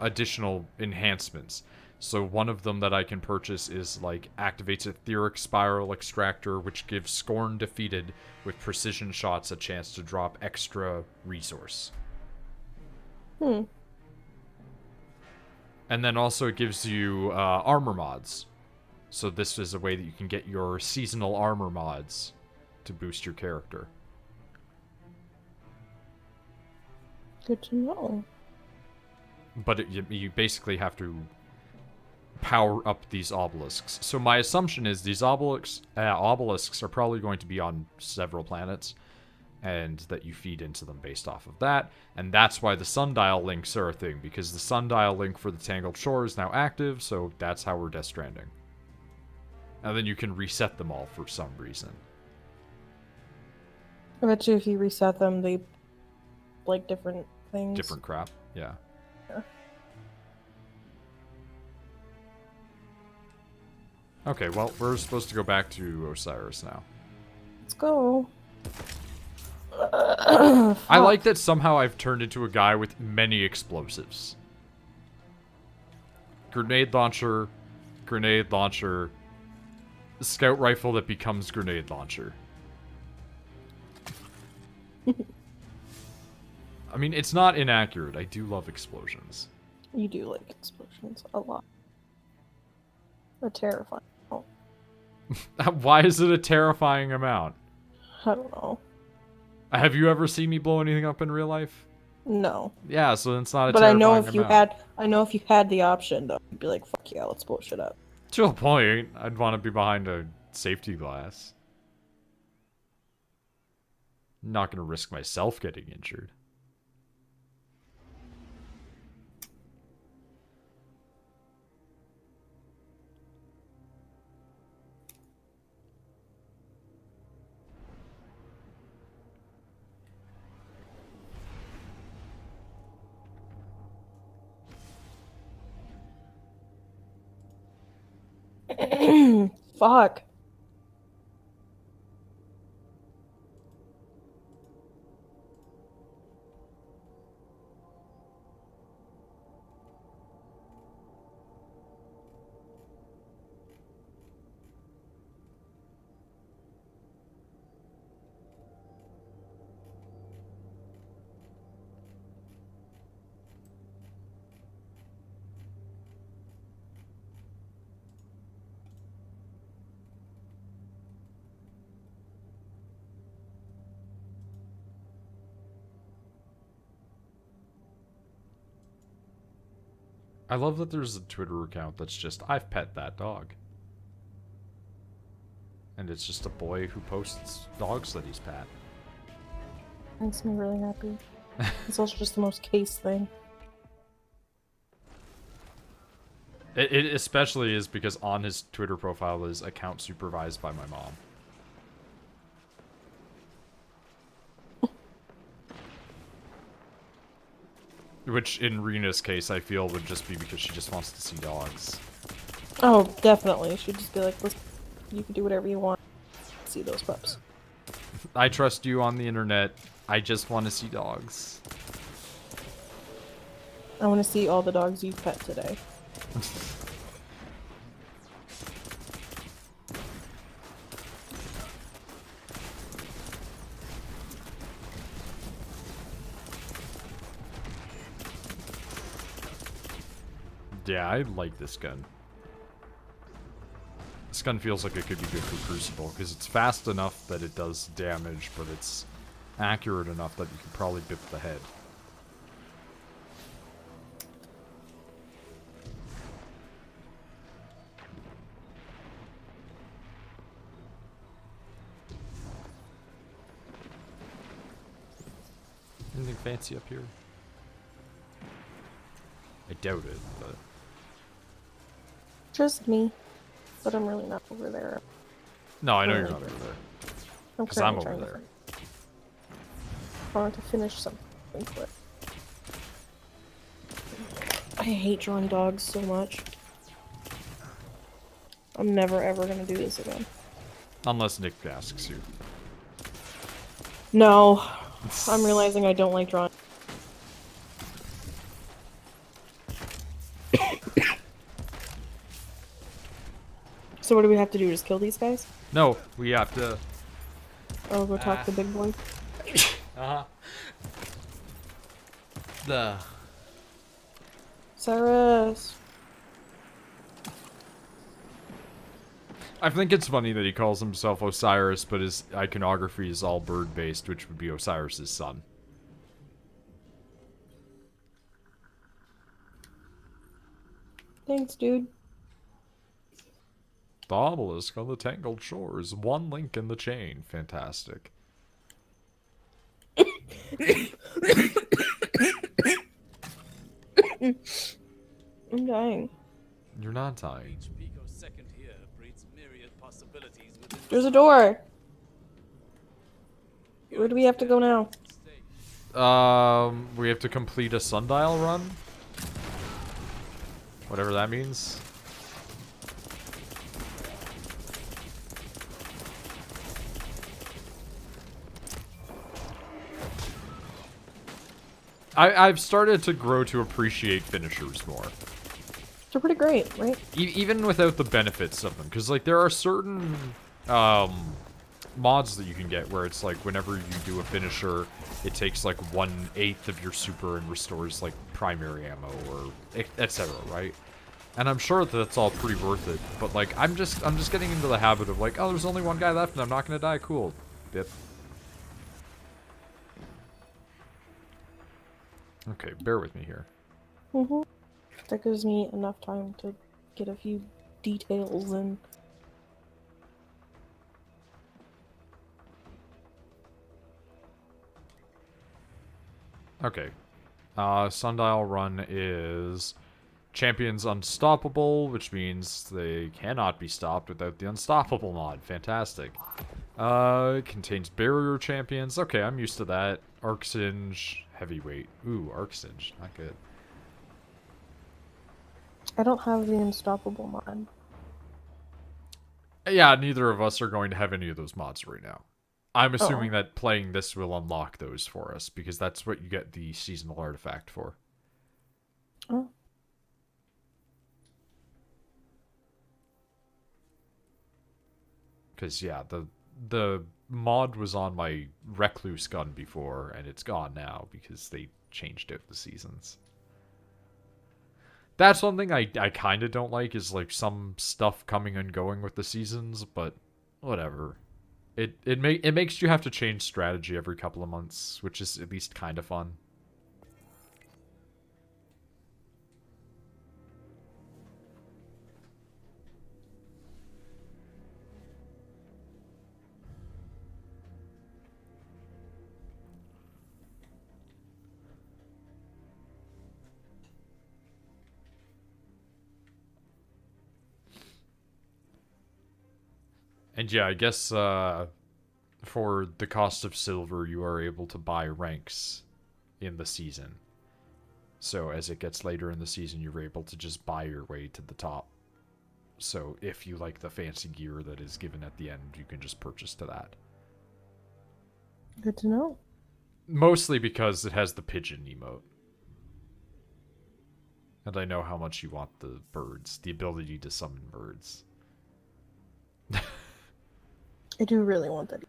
Additional enhancements. So one of them that I can purchase is like activates Etheric Spiral Extractor, which gives Scorn defeated with precision shots a chance to drop extra resource. And then also it gives you armor mods. So this is a way that you can get your seasonal armor mods to boost your character. Good to know. But you basically have to power up these obelisks. So my assumption is these obelisks are probably going to be on several planets, and that you feed into them based off of that. And that's why the sundial links are a thing, because the sundial link for the Tangled Shore is now active, so that's how we're Death Stranding. And then you can reset them all for some reason. I bet you if you reset them, they like different things. Different crap, yeah. Okay, well, we're supposed to go back to Osiris now. Let's go. I like that somehow I've turned into a guy with many explosives. Grenade launcher, scout rifle that becomes grenade launcher. I mean, it's not inaccurate. I do love explosions. You do like explosions a lot. They're terrifying. Oh, Why is it a terrifying amount? I don't know. Have you ever seen me blow anything up in real life? No. Yeah, so it's not a But I terrifying know if amount. I know if you had the option though, you'd be like, fuck yeah, let's blow shit up. To a point, I'd want to be behind a safety glass. I'm not gonna risk myself getting injured. Fuck. I love that there's a Twitter account that's just, I've pet that dog. And it's just a boy who posts dogs that he's pet. Makes me really happy. It's also just the most case thing. It especially is because on his Twitter profile is account supervised by my mom. Which, in Rena's case, I feel would just be because she just wants to see dogs. Oh, definitely. She'd just be like, listen, you can do whatever you want. See those pups. I trust you on the internet. I just want to see dogs. I want to see all the dogs you've pet today. Yeah, I like this gun. This gun feels like it could be good for Crucible, because it's fast enough that it does damage, but it's accurate enough that you can probably bip the head. Anything fancy up here? I doubt it, but... Just me. But I'm really not over there. No, I know you're not over there. Because I'm over there. I want to finish something quick. I hate drawing dogs so much. I'm never ever gonna do this again. Unless Nick asks you. No. I'm realizing I don't like drawing. So what do we have to do? Just kill these guys? No, we have to... Oh, go talk to the big boy? Uh-huh. The... Cyrus! I think it's funny that he calls himself Osiris, but his iconography is all bird-based, which would be Osiris's son. Thanks, dude. The obelisk on the tangled shores. One link in the chain. Fantastic. I'm dying. You're not dying. There's a door! Where do we have to go now? We have to complete a sundial run? Whatever that means. I've started to grow to appreciate finishers more. They're pretty great, right? Even without the benefits of them. Because, like, there are certain mods that you can get where it's like whenever you do a finisher, it takes like 1/8 of your super and restores like primary ammo or etc. Right? And I'm sure that that's all pretty worth it. But like, I'm just getting into the habit of like, oh, there's only one guy left and I'm not gonna die. Cool. Bip. Okay, bear with me here. That gives me enough time to get a few details in. Okay. Sundial Run is Champions Unstoppable, which means they cannot be stopped without the Unstoppable mod. Fantastic. It contains Barrier Champions. Okay, I'm used to that. Arc Singe, Heavyweight. Ooh, Arc Singe. Not good. I don't have the Unstoppable mod. Yeah, neither of us are going to have any of those mods right now. I'm assuming that playing this will unlock those for us, because that's what you get the seasonal artifact for. Oh. Because, yeah, the mod was on my Recluse gun before, and it's gone now, because they changed out the seasons. That's one thing I kind of don't like, is, like, some stuff coming and going with the seasons, but whatever. It makes you have to change strategy every couple of months, which is at least kind of fun. And yeah, I guess for the cost of silver, you are able to buy ranks in the season. So as it gets later in the season, you're able to just buy your way to the top. So if you like the fancy gear that is given at the end, you can just purchase to that. Good to know. Mostly because it has the pigeon emote. And I know how much you want the birds, the ability to summon birds. I do really want that.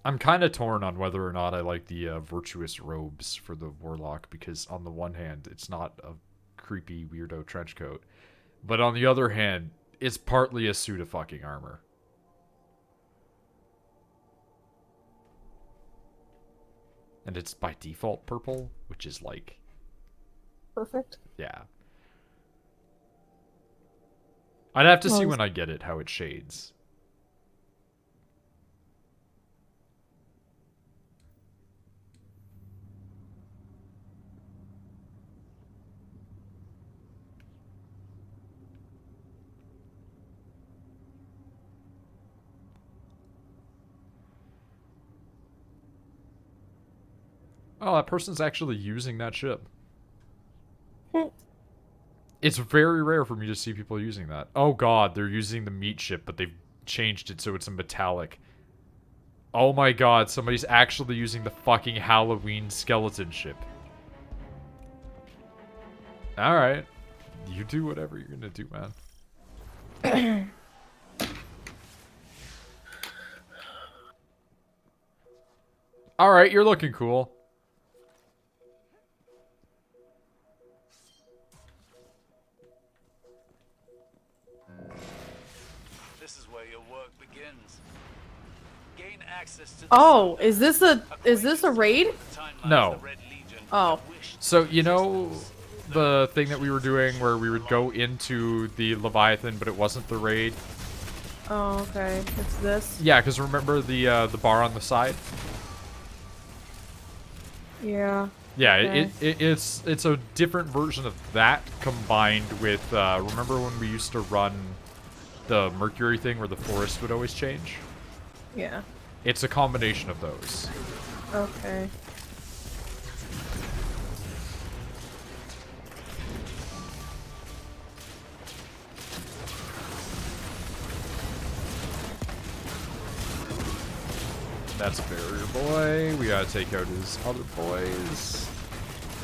I'm kind of torn on whether or not I like the virtuous robes for the warlock, because on the one hand, it's not a creepy weirdo trench coat, but on the other hand, it's partly a suit of fucking armor. And it's by default purple, which is like... Perfect. Yeah. I'd have to see when I get it how it shades. Oh, that person's actually using that ship. It's very rare for me to see people using that. Oh god, they're using the meat ship, but they've changed it so it's a metallic. Oh my god, somebody's actually using the fucking Halloween skeleton ship. Alright. You do whatever you're gonna do, man. Alright, you're looking cool. This is where your work begins. Gain access to the Oh, is this a raid? No. Oh. So, you know the thing that we were doing where we would go into the Leviathan, but it wasn't the raid? Oh, okay. It's this. Yeah, because remember the bar on the side? Yeah. Yeah, Okay. it's a different version of that combined with, remember when we used to run the Mercury thing where the forest would always change? Yeah. It's a combination of those. Okay. That's a barrier boy. We gotta take out his other boys.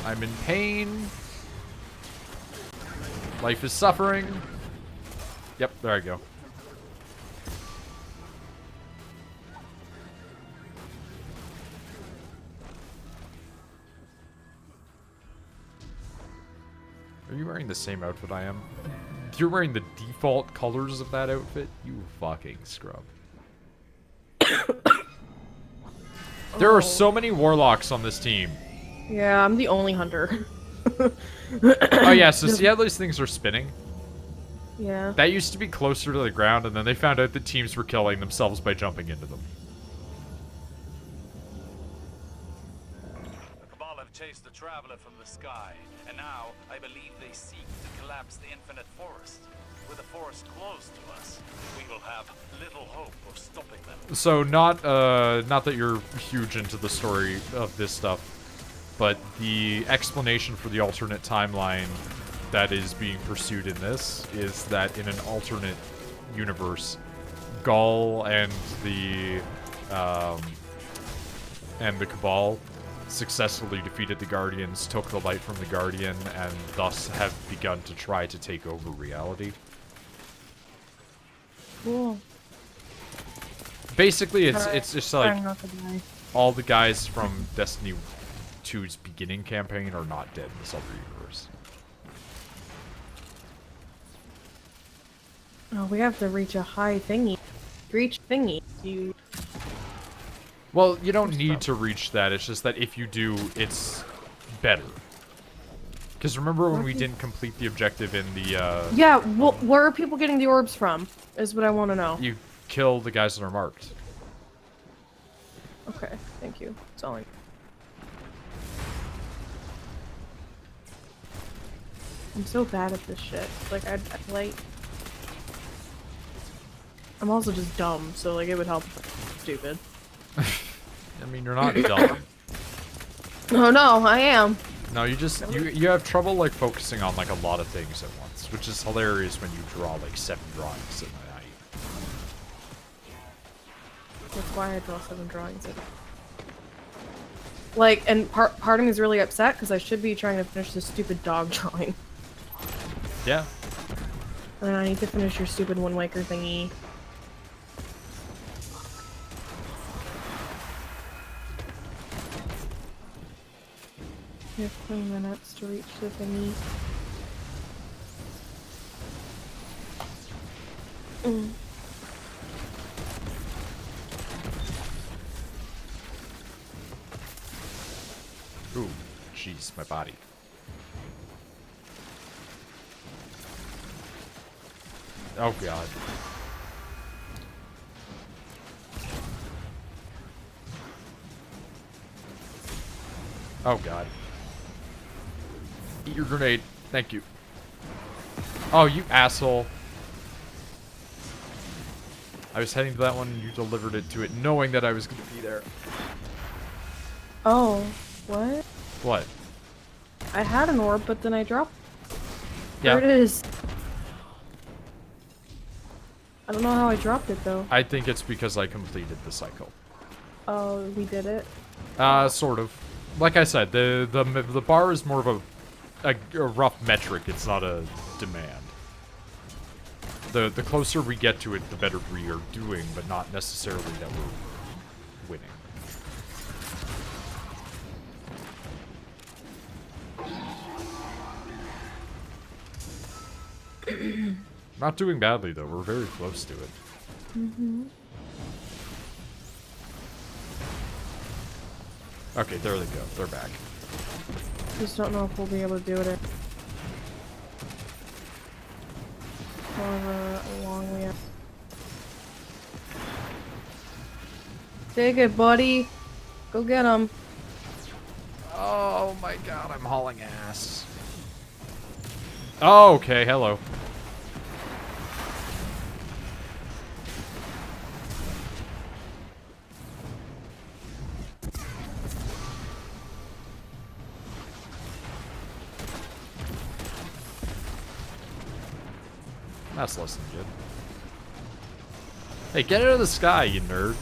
I'm in pain. Life is suffering. Yep, there I go. Are you wearing the same outfit I am? You're wearing the default colors of that outfit? You fucking scrub. There are so many warlocks on this team. Yeah, I'm the only hunter. Oh yeah, so see how those things are spinning? Yeah. That used to be closer to the ground, and then they found out that teams were killing themselves by jumping into them. the traveler from the sky, and now I believe they seek to collapse the infinite forest. With the forest close to us, we will have little hope of stopping them. So not that you're huge into the story of this stuff, but the explanation for the alternate timeline that is being pursued in this is that in an alternate universe, Gaul and the Cabal successfully defeated the Guardians, took the light from the Guardian, and thus have begun to try to take over reality. Cool. Basically, it's just like Trying not to die. all the guys from Destiny 2's beginning campaign are not dead in this other universe. Oh, we have to reach a high thingy. Reach thingy. You. Well, you don't need to reach that. It's just that if you do, it's better. Because remember when we didn't complete the objective in the, Yeah, well, where are people getting the orbs from? Is what I want to know. You kill the guys that are marked. Okay, thank you. That's all I. I'm so bad at this shit. Like, I like. I'm also just dumb, so like it would help if I'm stupid. I mean, you're not dumb. Oh no, I am. No, you have trouble like focusing on like a lot of things at once, which is hilarious when you draw like 7 drawings at a night. That's why I draw 7 drawings. Like, and part of me is really upset because I should be trying to finish this stupid dog drawing. Yeah. And I need to finish your stupid Wind Waker thingy. We have 20 minutes to reach the thingy. Ooh, jeez, my body. Oh god. Oh god. Eat your grenade. Thank you. Oh, you asshole. I was heading to that one and you delivered it to it knowing that I was going to be there. Oh, what? What? I had an orb, but then I dropped. Yeah. There it is. I don't know how I dropped it though. I think it's because I completed the cycle. Oh, we did it. Sort of. Like I said, the bar is more of a rough metric. It's not a demand. The closer we get to it, the better we are doing, but not necessarily that we're winning. Not doing badly though. We're very close to it. Mm-hmm. Okay, there they go. They're back. Just don't know if we'll be able to do it. However long we have. Take it, buddy. Go get him. Oh my god, I'm hauling ass. Oh, okay, hello. That's less than good. Hey, get out of the sky, you nerd.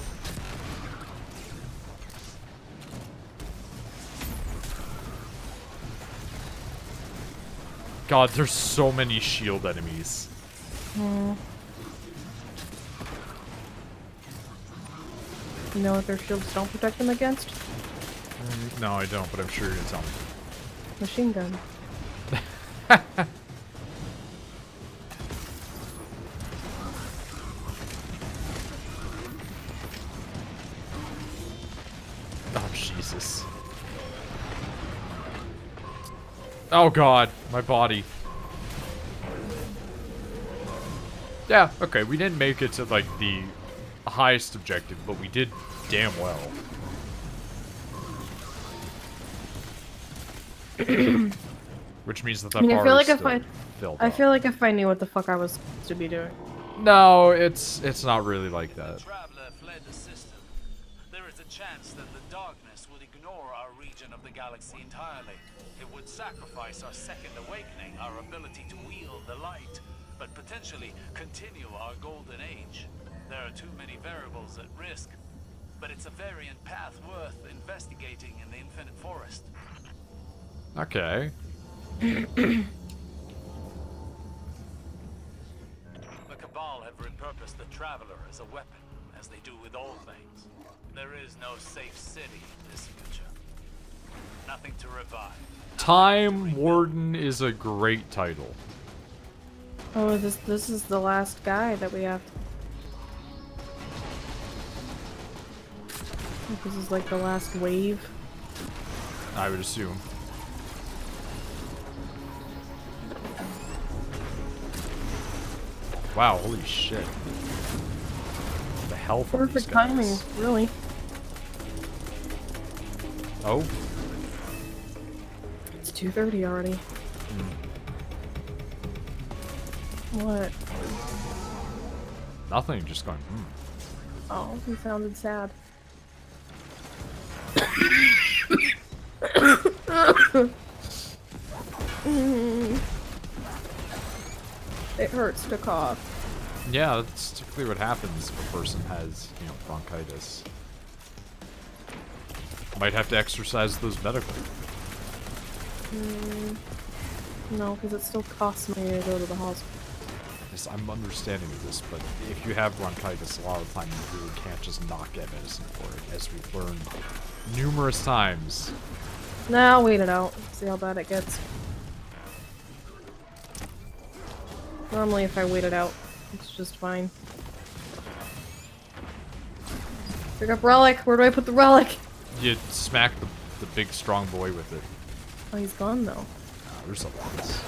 God, there's so many shield enemies. You know what their shields don't protect them against? No, I don't, but I'm sure you're gonna tell me. Machine gun. Oh, Jesus. Oh, God. My body. Yeah, okay. We didn't make it to, like, the highest objective, but we did damn well. Which means that I mean, I bar feel is like if still filled I up. feel like if I knew what the fuck I was supposed to be doing. No, it's not really like The that. traveler fled the system. There is a chance that the darkness would ignore our region of the galaxy entirely. It would sacrifice our second awakening, our ability to wield the light, but potentially continue our golden age. There are too many variables at risk, but it's a variant path worth investigating in the Infinite Forest. Okay. The Cabal have repurposed the Traveler as a weapon, as they do with all things. There is no safe city in this future. Nothing to revive. Time Warden is a great title. Oh, this is the last guy that we have. This is like the last wave. I would assume. Wow, holy shit. The health of these Perfect guys. timing, really. Oh, It's 2:30 already. What? nothing, just going, Oh, he sounded sad. It hurts to cough. Yeah, that's typically what happens if a person has, you know, bronchitis. Might have to exercise those medically. No, because it still costs me to go to the hospital. Yes, I'm understanding of this, but if you have bronchitis, a lot of the time you really can't just not get medicine for it, as we've learned numerous times. Nah, I'll wait it out. See how bad it gets. Normally, if I wait it out, it's just fine. Pick up relic. Where do I put the relic? You smack the big strong boy with it. Oh, he's gone though. There's a lot.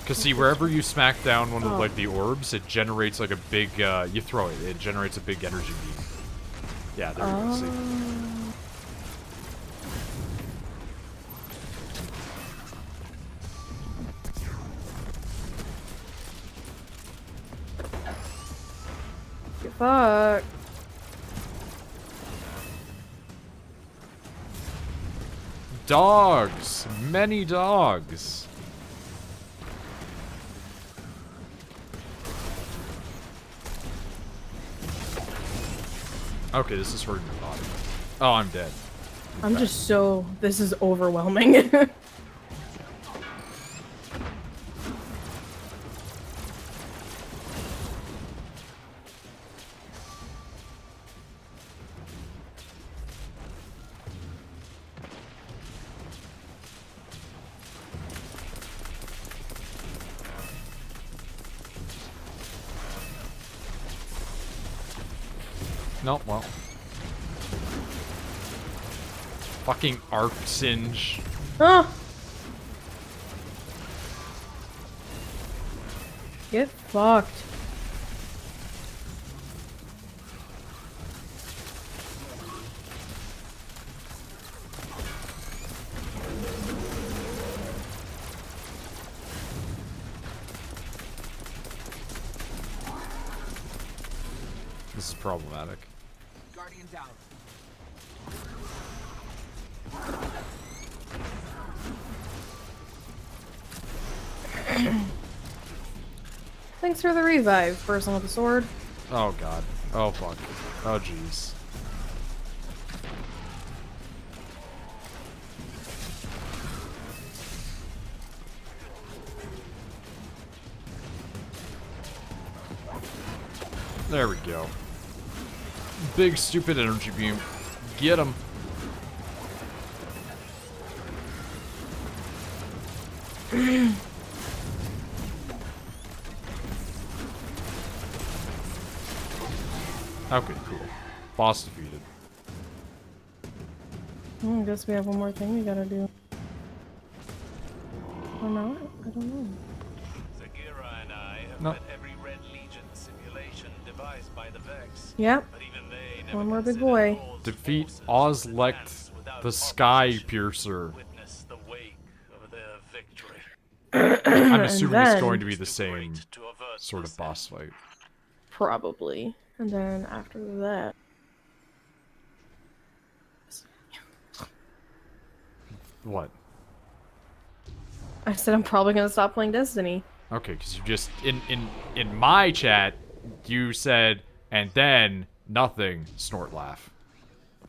Cause see, wherever you smack down one of like the orbs, it generates like a big. You throw it, it generates a big energy beam. Yeah, there you go. See. Get fucked. Dogs, many dogs. Okay, this is hurting my body. Oh, I'm dead. I'm just so. This is overwhelming. No, well. Fucking arc singe. Oh! Get fucked. This is problematic. Guardian down. Thanks for the revive, person with the sword. Oh god. Oh fuck. Oh jeez. There we go. Big stupid energy beam. Get him. Okay, cool. Boss defeated. I guess we have one more thing we gotta do. Or not? I don't know. Zagira and I have No. met every Red Legion simulation devised by the Vex. Yep. But even they never One more big considered boy. Lord's Defeat forces Ozlect advance without have The Sky opposition Piercer. witness the wake of their victory. I'm assuming it's then- going to be the Too same great to avert sort this of boss fight. Probably. And then after that. What? I said I'm probably gonna stop playing Destiny. Okay, because you just in my chat, you said and then nothing. Snort laugh.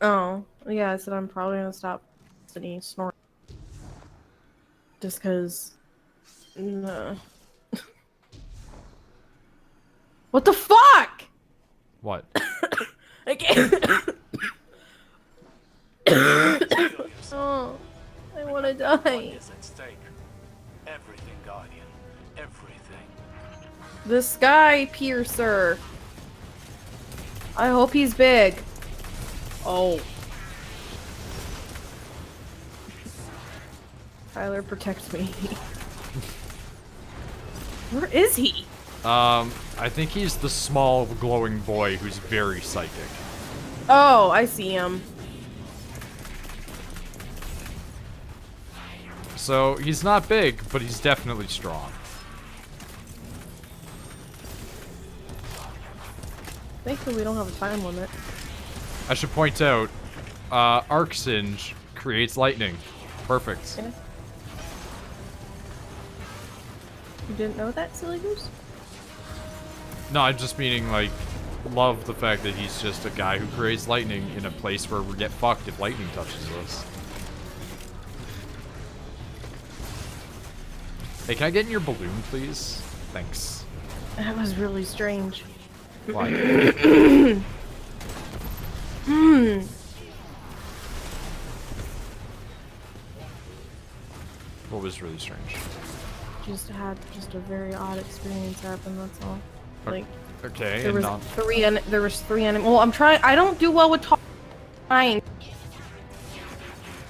Oh, yeah, I said I'm probably gonna stop Destiny snort. Just cause. No. What the fuck? What? I can't. Steel yourself. Oh, I wanna What die. is at stake? Everything, Guardian. Everything. The Sky Piercer. I hope he's big. Oh. Tyler, protect me. Where is he? I think he's the small glowing boy who's very psychic. Oh, I see him. So he's not big, but he's definitely strong. Thankfully, we don't have a time limit. I should point out, Arc Singe creates lightning. Perfect. Yeah. You didn't know that, silly goose? No, I'm just meaning, like, love the fact that he's just a guy who creates lightning in a place where we get fucked if lightning touches us. Hey, can I get in your balloon, please? Thanks. That was really strange. Why? What was really strange? Just had just a very odd experience happen. That's all. Like Okay, there and was there was three enemies. Well, I'm trying. I don't do well with talking.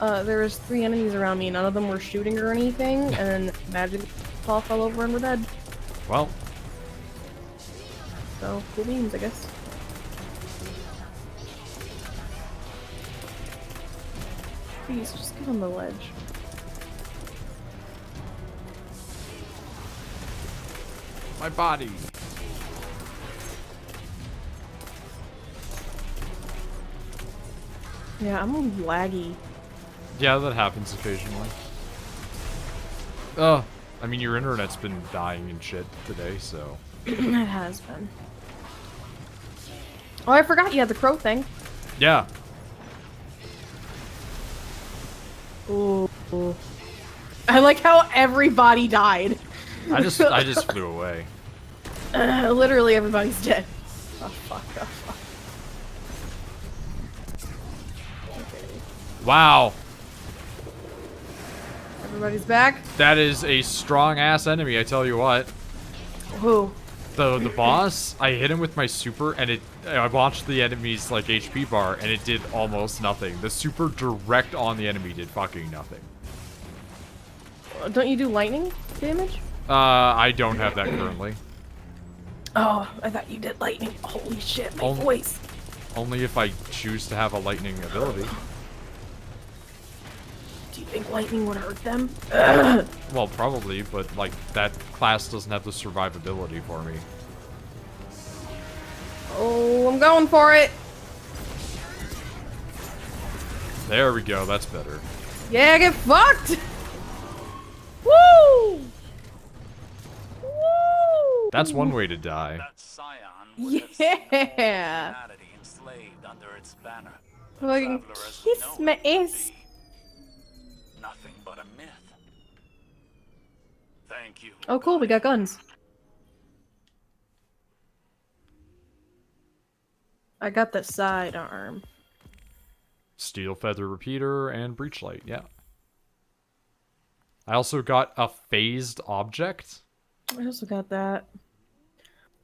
There was three enemies around me. None of them were shooting or anything, and then magic all fell over and were dead. well, So cool beans, I guess. Please, just get on the ledge. my body. Yeah, I'm laggy. Yeah, that happens occasionally. I mean, your internet's been dying and shit today, so. It has been. Oh, I forgot you had the crow thing. Yeah. Ooh. I like how everybody died. I just flew away. Literally everybody's dead. Oh fuck, oh fuck. Okay. Wow. Everybody's back? That is a strong ass enemy, I tell you what. Who? The boss, I hit him with my super and I watched the enemy's like HP bar and it did almost nothing. The super direct on the enemy did fucking nothing. Don't you do lightning damage? I don't have that currently. Oh, I thought you did lightning. Holy shit, my Oh. voice. Only if I choose to have a lightning ability. Do you think lightning would hurt them? Well, probably, but like that class doesn't have the survivability for me. Oh, I'm going for it. There we go, that's better. Yeah, get fucked. Woo! Woo! That's one way to die. That scion would have seen all Yeah. humanity enslaved under its banner. A Fucking traveler as kiss known my it would ass. be. Nothing but a myth. Thank you. Oh, cool, we got guns. I got the sidearm. Steel feather repeater and breach light, yeah. I also got a phased object. I also got that.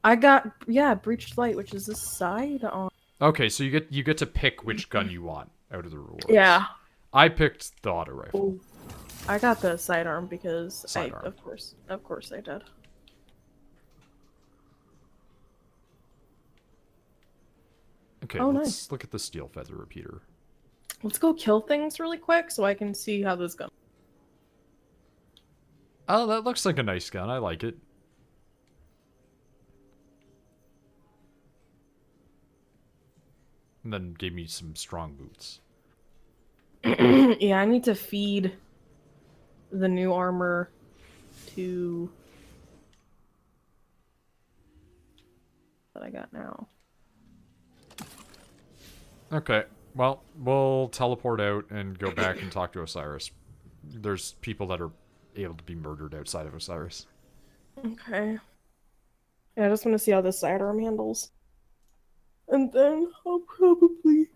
I got, yeah, breached light, which is the sidearm. Okay, so you get to pick which gun you want out of the rewards. Yeah. I picked the auto rifle. I got the sidearm because Sidearm. of course I did. Okay, Oh, let's nice. look at the steel feather repeater. Let's go kill things really quick so I can see how this goes. Oh, that looks like a nice gun. I like it. And then gave me some strong boots. Yeah, I need to feed the new armor to that I got now. Okay. Well, we'll teleport out and go back and talk to Osiris. There's people that are able to be murdered outside of Osiris. Okay. Yeah, I just want to see how this sidearm handles. And then I'll probably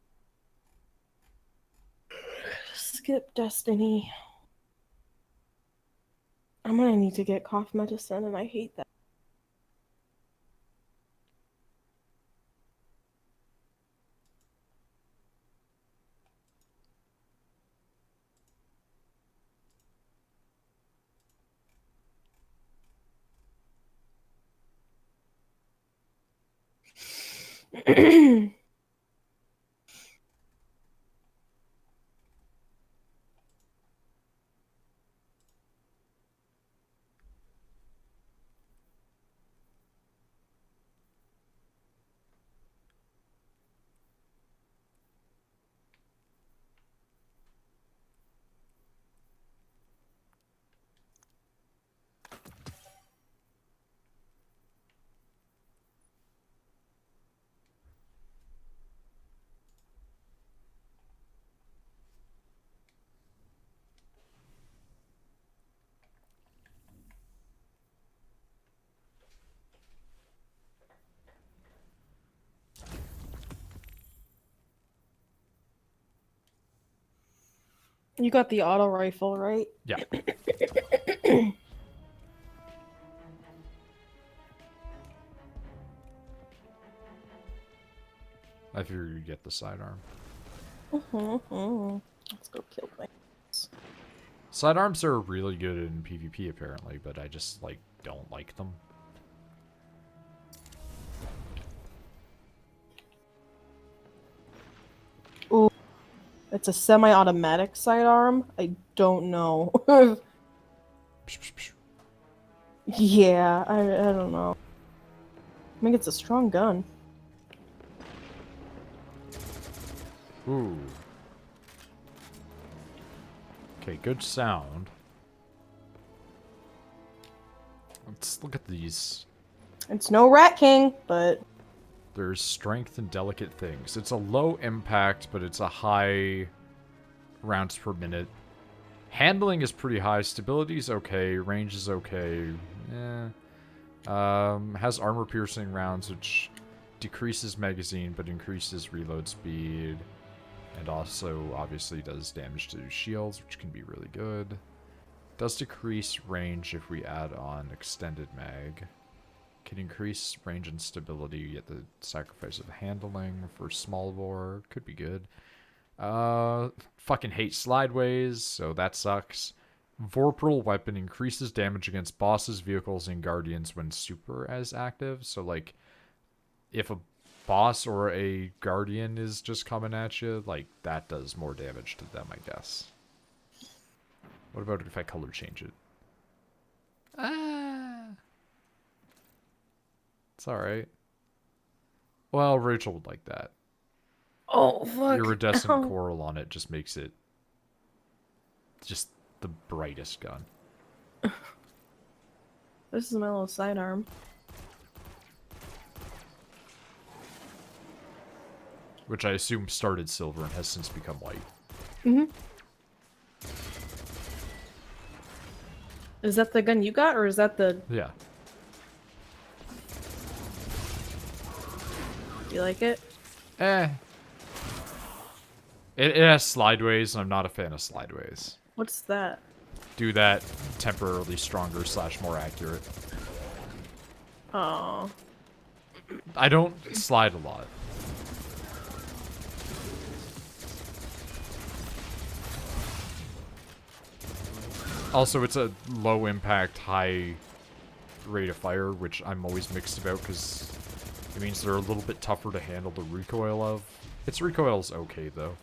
skip Destiny. I'm gonna need to get cough medicine, and I hate that. You got the auto rifle, right? Yeah. I figured you'd get the sidearm. Let's go kill things. Sidearms are really good in PvP apparently, but I just like don't like them. Ooh, it's a semi-automatic sidearm. I don't know. Yeah, I don't know. I think it's a strong gun. Ooh. Okay, good sound. Let's look at these. It's no Rat King, but There's strength and delicate things. It's a low impact, but it's a high rounds per minute. Handling is pretty high. Stability is okay. Range is okay. Has armor piercing rounds, which decreases magazine but increases reload speed. And also, obviously, does damage to shields, which can be really good. Does decrease range if we add on extended mag. Can increase range and stability at the sacrifice of handling for small bore. Could be good. Fucking hate slideways, so that sucks. Vorpal weapon increases damage against bosses, vehicles, and guardians when super as active. So, like, if a boss or a guardian is just coming at you, like, that does more damage to them, I guess. What about if I color change it? It's alright. Well, Rachel would like that. oh fuck. Iridescent coral on it just makes it just the brightest gun. This is my little sidearm. Which I assume started silver and has since become white. Is that the gun you got, or is that the... Yeah. You like it? It has slideways, and I'm not a fan of slideways. What's that? Do that temporarily stronger / more accurate. Oh. I don't slide a lot. Also, it's a low impact, high rate of fire, which I'm always mixed about because it means they're a little bit tougher to handle the recoil of. Its recoil's okay, though.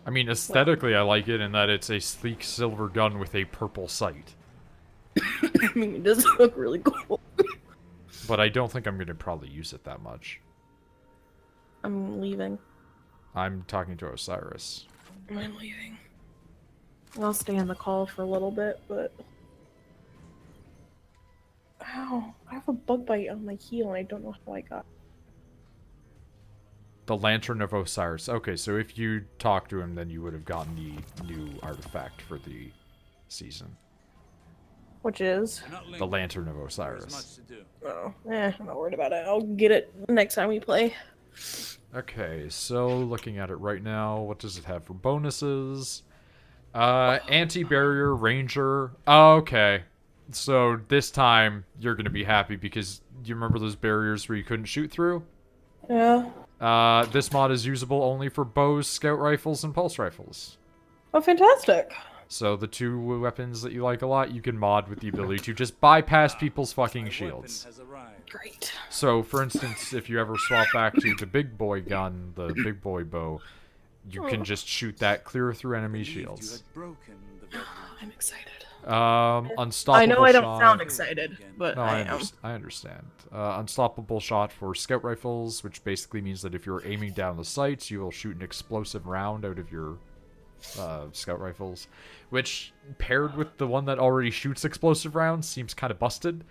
I mean, aesthetically, I like it in that it's a sleek silver gun with a purple sight. I mean, it does look really cool. But I don't think I'm going to probably use it that much. I'm leaving. I'm talking to Osiris. I'm leaving. I'll stay on the call for a little bit, but... Ow, I have a bug bite on my heel and I don't know how I got. The Lantern of Osiris. Okay, so if you talk to him, then you would have gotten the new artifact for the season. Which is? The Lantern of Osiris. Oh, I'm not worried about it. I'll get it next time we play. Okay, so looking at it right now, what does it have for bonuses? Anti-barrier ranger. Oh, okay. So this time you're gonna be happy because you remember those barriers where you couldn't shoot through? Yeah. This mod is usable only for bows, scout rifles, and pulse rifles. Oh, fantastic. So the two weapons that you like a lot, you can mod with the ability to just bypass people's fucking shields. Great. So, for instance, if you ever swap back to the big boy gun, the big boy bow, you can just shoot that clear through enemy shields. I'm excited. Unstoppable I know I don't shot. sound excited, but No, I am. I understand. Unstoppable shot for scout rifles, which basically means that if you're aiming down the sights, you will shoot an explosive round out of your scout rifles, which paired with the one that already shoots explosive rounds seems kind of busted.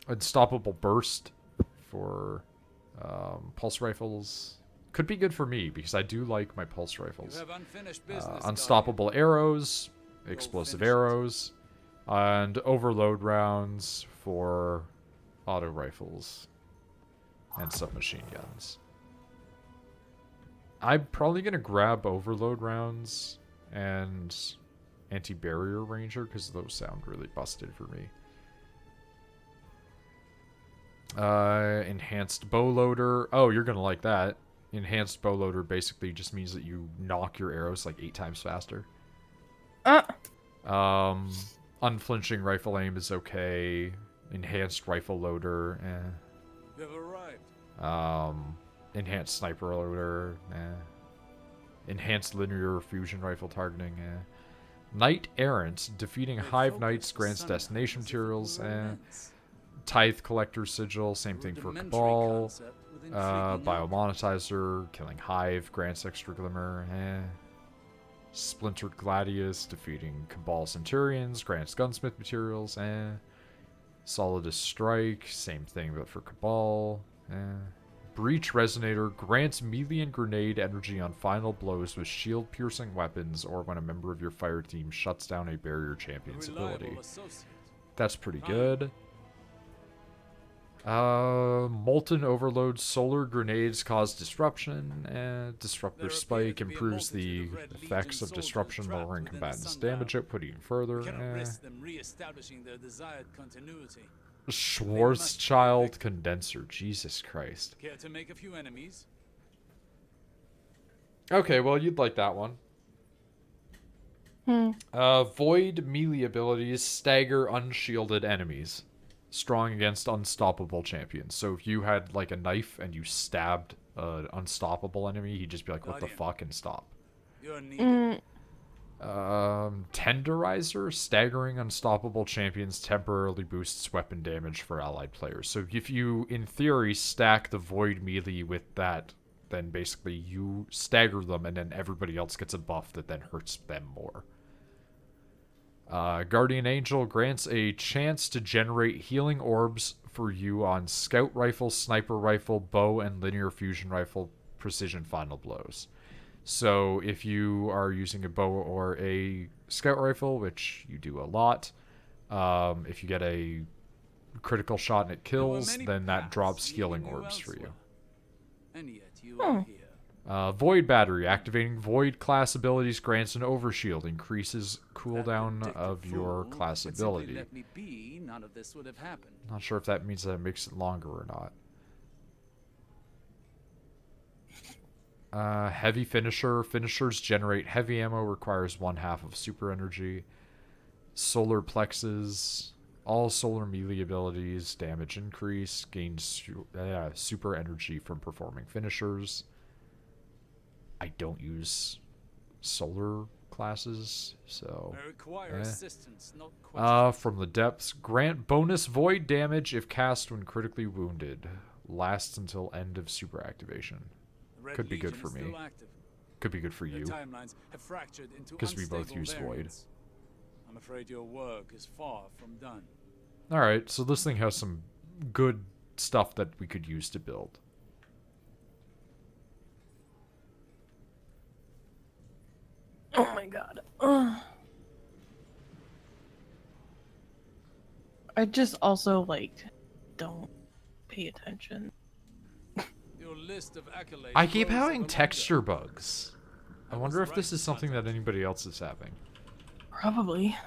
Unstoppable burst for pulse rifles could be good for me because I do like my pulse rifles. Unstoppable arrows, explosive arrows, and overload rounds for auto rifles and submachine guns. I'm probably going to grab overload rounds and anti-barrier ranger because those sound really busted for me. Enhanced bow loader. Oh, you're going to like that. Enhanced bow loader basically just means that you knock your arrows like 8 times faster. Unflinching rifle aim is okay. Enhanced rifle loader, You have arrived. Enhanced sniper loader, Enhanced linear fusion rifle targeting, Knight Errant, defeating Hive Knights grants destination materials, Tithe Collector Sigil, same thing for Cabal. Biomonetizer, killing Hive, grants extra glimmer, Splintered Gladius, defeating Cabal Centurions, grants gunsmith materials, Solidus Strike, same thing but for Cabal, Breach Resonator, grants melee and grenade energy on final blows with shield-piercing weapons or when a member of your fire team shuts down a barrier champion's ability. That's pretty good. Molten Overload, solar grenades cause disruption, Disruptor Spike improves the effects of disruption, lowering combatants' damage output even further, Schwarzschild Condenser, Jesus Christ. Care to make a few enemies? Okay, well, you'd like that one. Void melee abilities stagger unshielded enemies. Strong against unstoppable champions. So if you had like a knife and you stabbed an unstoppable enemy, he'd just be like, what the fuck, and stop. You're needed. Tenderizer, staggering unstoppable champions temporarily boosts weapon damage for allied players. So if you, in theory, stack the void melee with that, then basically you stagger them and then everybody else gets a buff that then hurts them more. Guardian Angel grants a chance to generate healing orbs for you on scout rifle, sniper rifle, bow, and linear fusion rifle precision final blows. So if you are using a bow or a scout rifle, which you do a lot, if you get a critical shot and it kills, then that drops healing orbs for you. And yet you are here. Void Battery, activating Void class abilities grants an overshield, increases cooldown of your class If simply ability. let me be, none of this would have happened. Not sure if that means that it makes it longer or not. Heavy Finisher. Finishers generate heavy ammo, requires 1/2 of super energy. Solar Plexus. All solar melee abilities, damage increase, gains super energy from performing finishers. I don't use solar classes, so I require assistance, not questions. from the depths, grant bonus void damage if cast when critically wounded. Lasts until end of super activation. The Red Could be good Legion for is me. still active. Could be good for Their you. timelines have fractured into 'Cause we both unstable use void. variants. I'm afraid your work is far from done. Alright, so this thing has some good stuff that we could use to build. Oh my god. I just also, like, don't pay attention. Your list of accolades I keep grows having ever longer. texture bugs. I I wonder was if this right is something that contact. anybody else is having. Probably.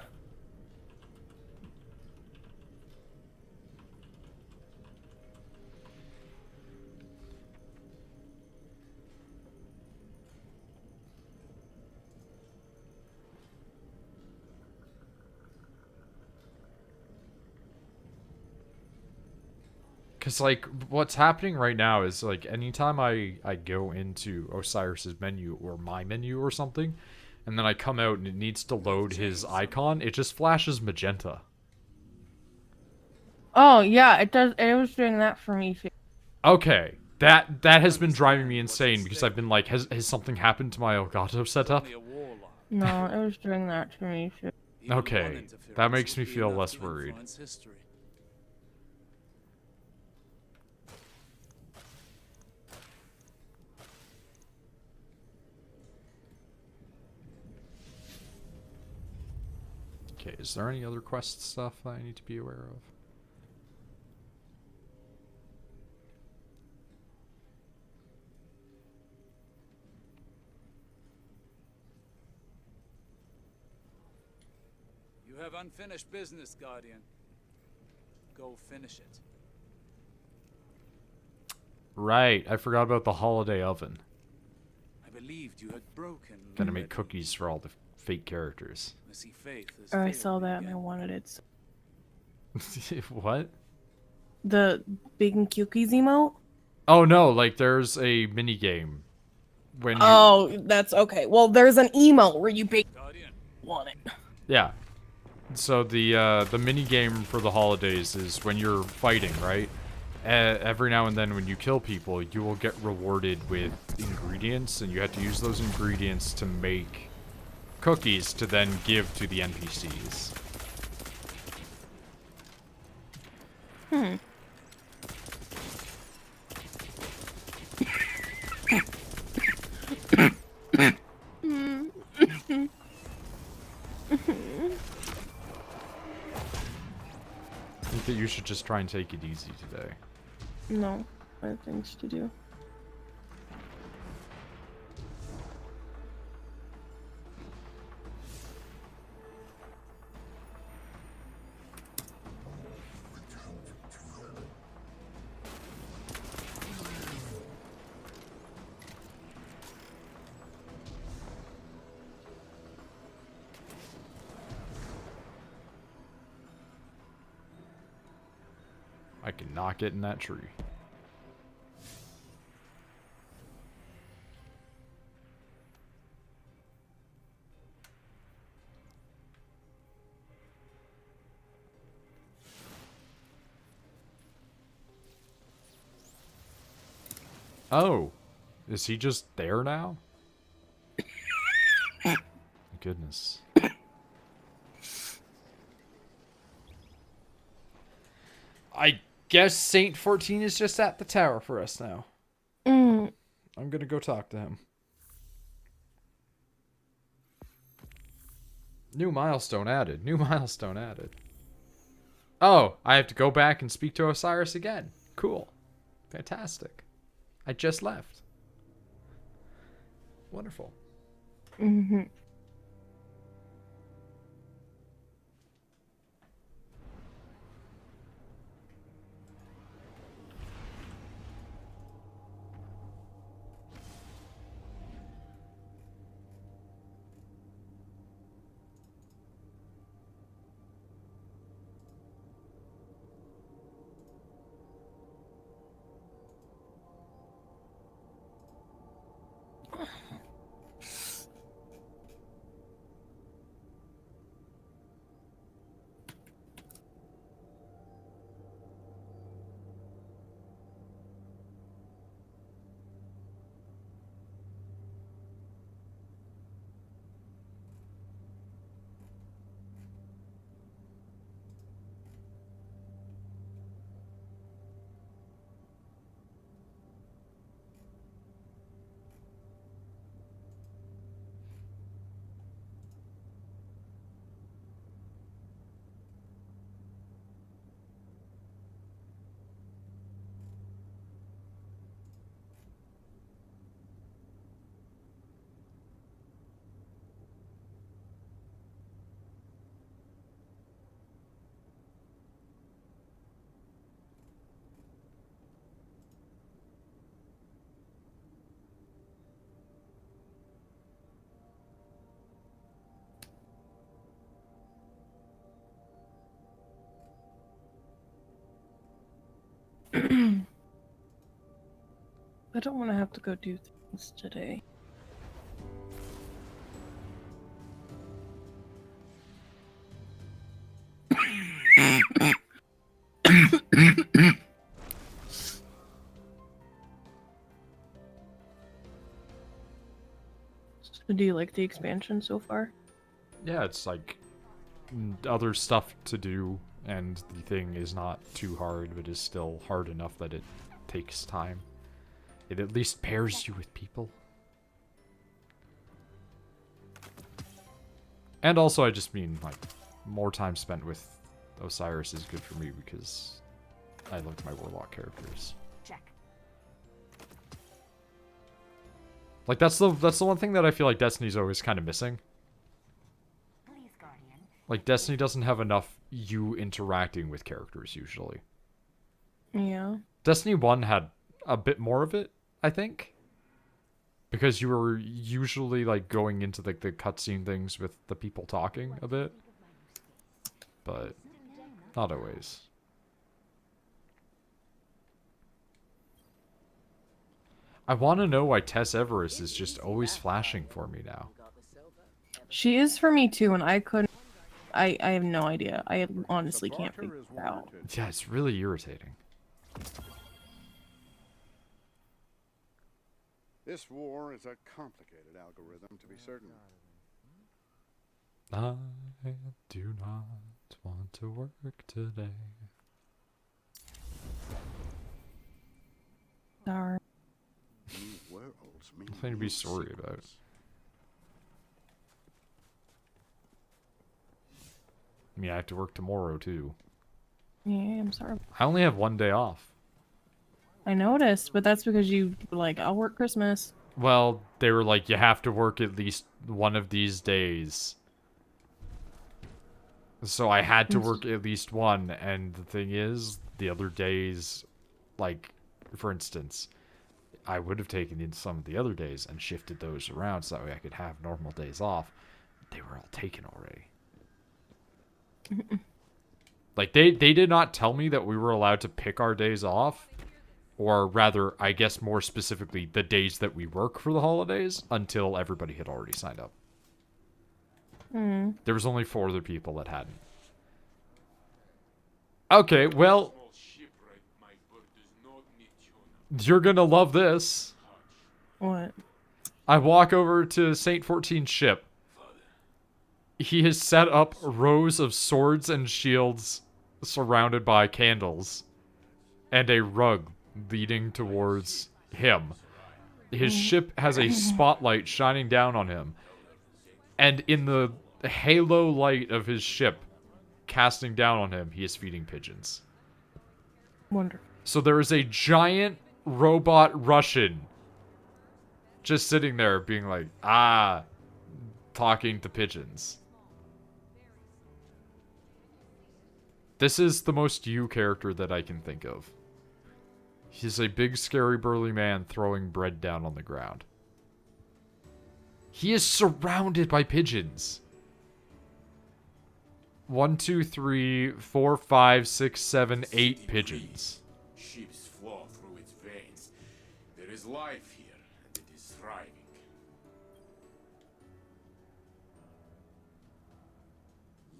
Because, like, what's happening right now is, like, anytime I go into Osiris's menu or my menu or something, and then I come out and it needs to load his icon, it just flashes magenta. Oh, yeah, it does. It was doing that for me too. Okay, that has been driving me insane because I've been like, has something happened to my Elgato setup? Only a warlock. No, it was doing that to me too. Even Okay, one that interference makes would me be feel enough less to worried. influence history. Okay, is there any other quest stuff that I need to be aware of? You have unfinished business, Guardian. Go finish it. Right, I forgot about the holiday oven. I believed you had broken. Gotta the make Red cookies for all the fake characters. Legion. I see faith has Oh, I failed saw me that and I again. wanted it. What? The baking cookies emote? Oh no, like there's a mini game when you Oh, that's okay. Well, there's an emote where you bake Guardian, on it. yeah. So the mini game for the holidays is when you're fighting, right? Every now and then when you kill people, you will get rewarded with ingredients, and you have to use those ingredients to make cookies to then give to the NPCs. Hmm. I think that you should just try and take it easy today. No, I have things to do. I can knock it in that tree. Oh, is he just there now? Goodness. I guess Saint 14 is just at the tower for us now. Mm. I'm gonna go talk to him. New milestone added. New milestone added. Oh, I have to go back and speak to Osiris again. Cool. Fantastic. I just left. Wonderful. Mm-hmm. I don't want to have to go do things today. So do you like the expansion so far? Yeah, it's like other stuff to do, and the thing is not too hard, but is still hard enough that it takes time. It at least pairs you with people. And also, I just mean, like, more time spent with Osiris is good for me because I like my Warlock characters. Like, that's the one thing that I feel like Destiny's always kind of missing. Like, Destiny doesn't have enough you interacting with characters, usually. Yeah. Destiny 1 had a bit more of it, I think. Because you were usually, like, going into, like, the cutscene things with the people talking a bit. But not always. I want to know why Tess Everest is just always flashing for me now. She is for me too, and I couldn't. I have no idea. I honestly can't figure it out. Yeah, it's really irritating. This war is a complicated algorithm, to be certain. I do not want to work today. Sorry. Nothing to be sorry about. I mean, I have to work tomorrow, too. Yeah, I'm sorry. I only have one day off. I noticed, but that's because you were like, I'll work Christmas. Well, they were like, you have to work at least one of these days. So I had to work at least one, and the thing is, the other days, like, for instance, I would have taken in some of the other days and shifted those around so that way I could have normal days off. They were all taken already. Like, they did not tell me that we were allowed to pick our days off. Or rather, I guess more specifically, the days that we work for the holidays until everybody had already signed up. There was only 4 other people that hadn't. Okay, well, you're gonna love this. What? I walk over to Saint 14's ship. He has set up rows of swords and shields surrounded by candles. And a rug leading towards him. His ship has a spotlight shining down on him. And in the halo light of his ship casting down on him, he is feeding pigeons. Wonderful. So there is a giant robot Russian just sitting there being like, talking to pigeons. This is the most you character that I can think of. He's a big, scary, burly man throwing bread down on the ground. He is surrounded by pigeons. 1, 2, 3, 4, 5, 6, 7, 8 pigeons. Ships flow through its veins. There is life here, and it is thriving.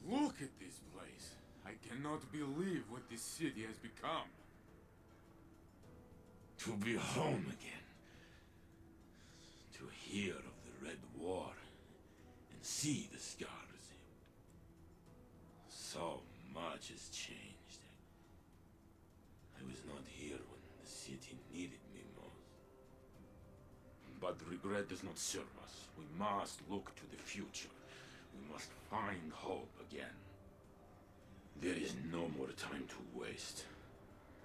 Look at this place. I cannot believe what this city has become. To be home again. To hear of the Red War and see the scars. So much has changed. I was not here when the city needed me most. But regret does not serve us. We must look to the future. We must find hope again. There is no more time to waste.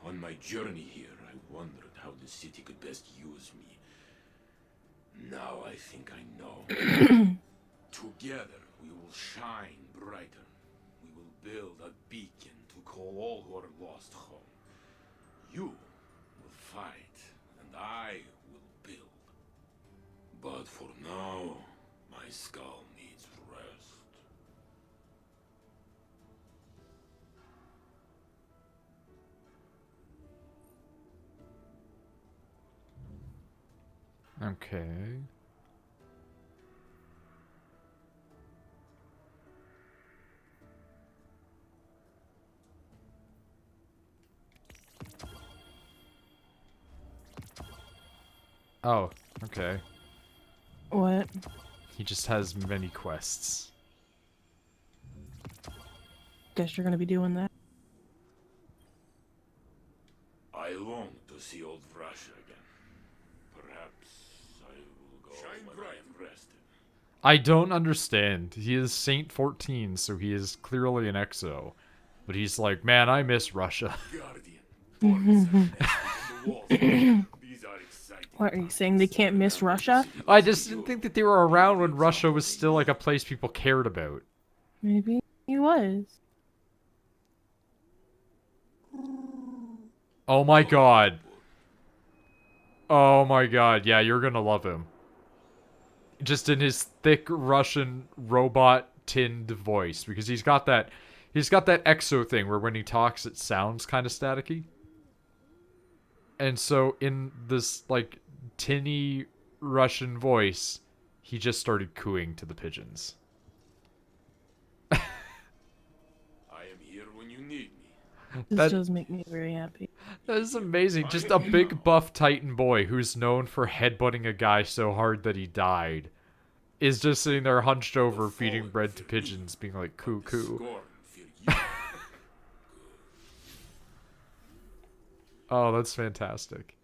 On my journey here, I wondered how the city could best use me. Now I think I know. Together, we will shine brighter. We will build a beacon to call all who are lost home. You will fight, and I will build. But for now, my skull needs rest. Okay. Oh, okay. What? He just has many quests. Guess you're gonna be doing that. I long to see old Russia again. Perhaps I will go when I am rested. I don't understand. He is Saint 14, so he is clearly an exo. But he's like, man, I miss Russia. Guardian, Boris, and the walls. These are exciting. What are you saying? They can't miss Russia? I just didn't think that they were around when Russia was still like a place people cared about. Maybe he was. Oh my god. Oh my god. Yeah, you're gonna love him. Just in his thick Russian robot tinned voice, because he's got that exo thing where when he talks it sounds kind of staticky. And so in this like tinny Russian voice, he just started cooing to the pigeons. I am here when you need me. This does make me very happy. That is amazing. Just a big buff Titan boy who's known for headbutting a guy so hard that he died is just sitting there hunched over feeding bread to pigeons being like, coo coo. Oh, that's fantastic.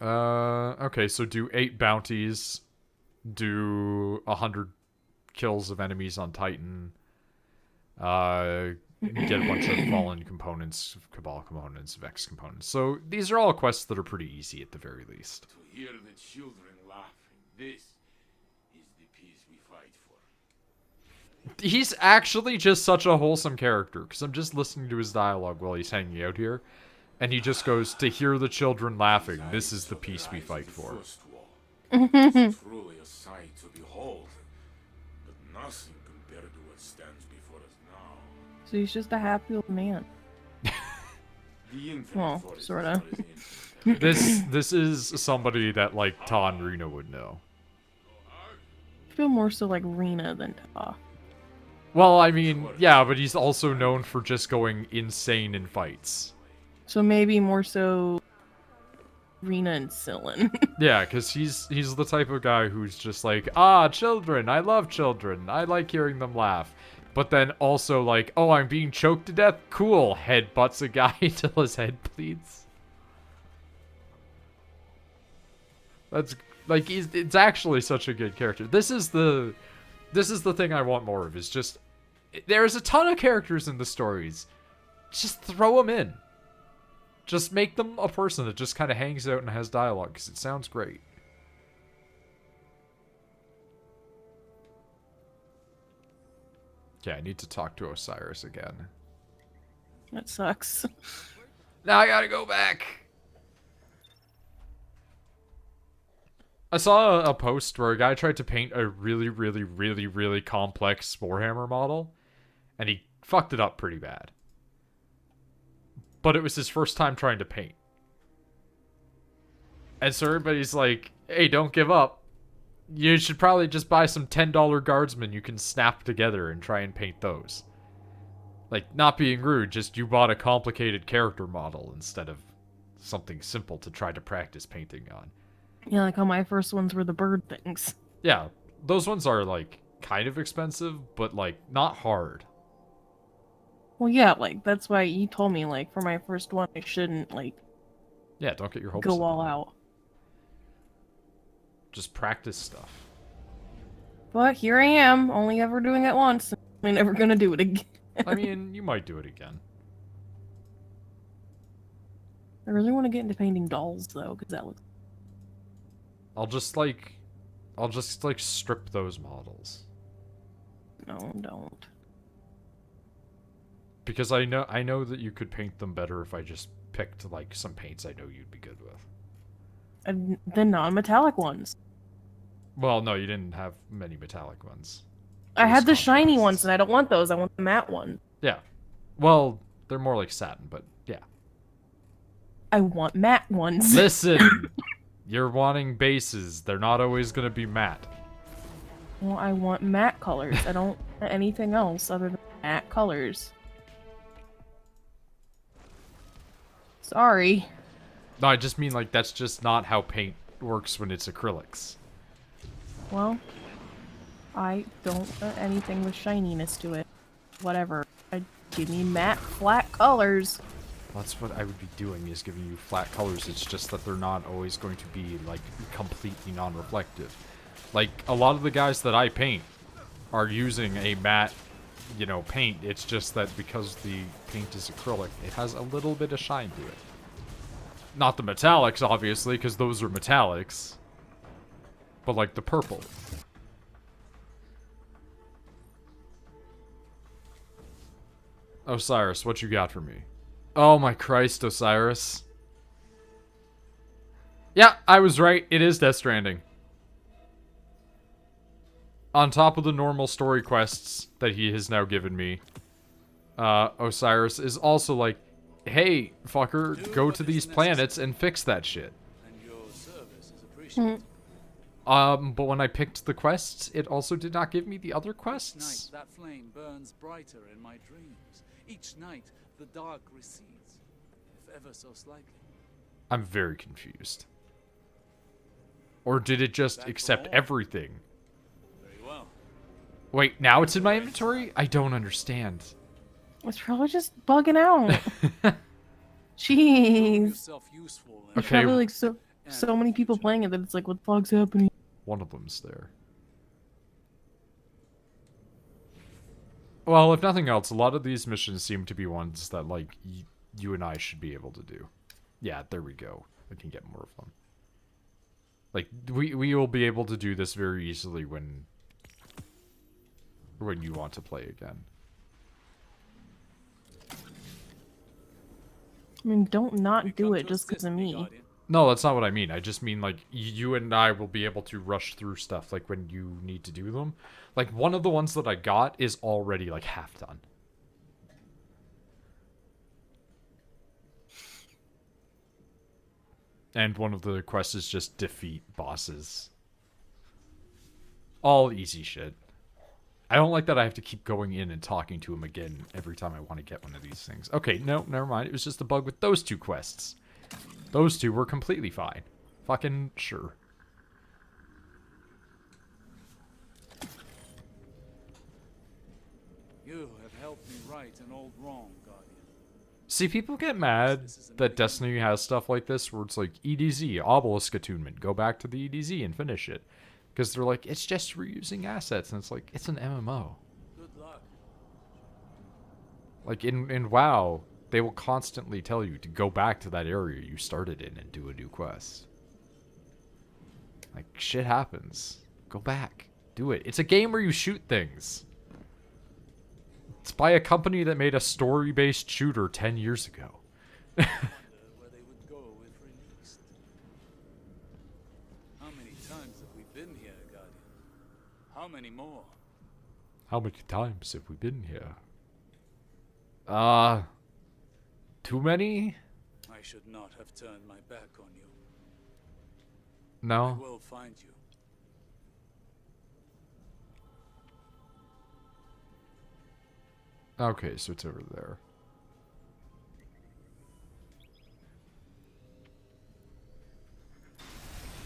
Okay, so do 8 bounties, do 100 kills of enemies on Titan, get a bunch of Fallen components, Cabal components, Vex components. So these are all quests that are pretty easy at the very least. To hear the children laughing, this is the peace we fight for. He's actually just such a wholesome character, because I'm just listening to his dialogue while he's hanging out here, and he just goes, to hear the children laughing, this is the peace we fight for. It's truly a sight to behold, but nothing compared to what stands before us now. So he's just a happy old man. The infinite Well, forest sorta. is infinite. This is somebody that, like, Ta and Rena would know. I feel more so like Rena than Ta. Well, I mean, yeah, but he's also known for just going insane in fights. So maybe more so Rena and Scylla. Yeah, because he's the type of guy who's just like, children, I love children, I like hearing them laugh. But then also like, oh, I'm being choked to death? Cool, headbutts a guy till his head bleeds. That's, like, it's actually such a good character. This is the thing I want more of, is just, there's a ton of characters in the stories. Just throw them in. Just make them a person that just kind of hangs out and has dialogue, because it sounds great. Yeah, I need to talk to Osiris again. That sucks. Now I gotta go back. I saw a post where a guy tried to paint a really, really, really, really complex Sporehammer model, and he fucked it up pretty bad. But it was his first time trying to paint. And so everybody's like, hey, don't give up. You should probably just buy some $10 guardsmen you can snap together and try and paint those. Like, not being rude, just you bought a complicated character model instead of something simple to try to practice painting on. Yeah, like how my first ones were the bird things. Yeah, those ones are, like, kind of expensive, but, like, not hard. Well, yeah, like, that's why you told me, like, for my first one, I shouldn't, like, Yeah, don't get your hopes go up. all out. Just practice stuff. But here I am, only ever doing it once. I'm never gonna do it again. I mean, you might do it again. I really want to get into painting dolls, though, because that looks... I'll just strip those models. No, don't. Because I know that you could paint them better if I just picked, like, some paints I know you'd be good with. And the non-metallic ones. Well, no, you didn't have many metallic ones. I had the Those shiny contrasts. ones, and I don't want those. I want the matte ones. Yeah. Well, they're more like satin, but yeah. I want matte ones. Listen, you're wanting bases. They're not always gonna be matte. Well, I want matte colors. I don't want anything else other than matte colors. Sorry. No, I just mean like that's just not how paint works when it's acrylics. Well, I don't want anything with shininess to it. Whatever. Give me matte, flat colors. That's what I would be doing, is giving you flat colors. It's just that they're not always going to be, like, completely non-reflective. Like, a lot of the guys that I paint are using a matte, you know, paint. It's just that because the paint is acrylic, it has a little bit of shine to it. Not the metallics, obviously, because those are metallics. But, like, the purple. Osiris, what you got for me? Oh my Christ, Osiris. Yeah, I was right. It is Death Stranding. On top of the normal story quests that he has now given me, Osiris is also like, hey, fucker, go to these planets and fix that shit. And your service is appreciated. But when I picked the quests, it also did not give me the other Each quests. night that flame burns brighter in my dreams. Each night the dark recedes, if ever so slightly. I'm very confused. Or did it just accept everything? Very well. Wait, now it's in my inventory? I don't understand. It's probably just bugging out. Prove Jeez. yourself useful and There's Okay. probably like so many people playing it that it's like, what the fuck's happening? One of them's there. Well, if nothing else, a lot of these missions seem to be ones that, like, you and I should be able to do. Yeah, there we go. We can get more of them. Like, we will be able to do this very easily when you want to play again. I mean, don't not You do come it to just because assist of me. Guardian. No, that's not what I mean. I just mean, like, you and I will be able to rush through stuff, like, when you need to do them. Like, one of the ones that I got is already, like, half done. And one of the quests is just defeat bosses. All easy shit. I don't like that I have to keep going in and talking to him again every time I want to get one of these things. Okay, no, never mind. It was just a bug with those two quests. Those two were completely fine. Fucking sure. You have helped me right an old wrong, Guardian. See, people get mad that Destiny has stuff like this where it's like, EDZ, Obelisk Attunement, go back to the EDZ and finish it. Because they're like, it's just reusing assets, and it's like, it's an MMO. Good luck. Like, in WoW, they will constantly tell you to go back to that area you started in and do a new quest. Like, shit happens. Go back. Do it. It's a game where you shoot things. It's by a company that made a story-based shooter 10 years ago. Wonder where they would go if released. How many times have we been here, Guardian? How many more? How many times have we been here? Too many? I should not have turned my back on you. I No? will find you. Okay, so it's over there.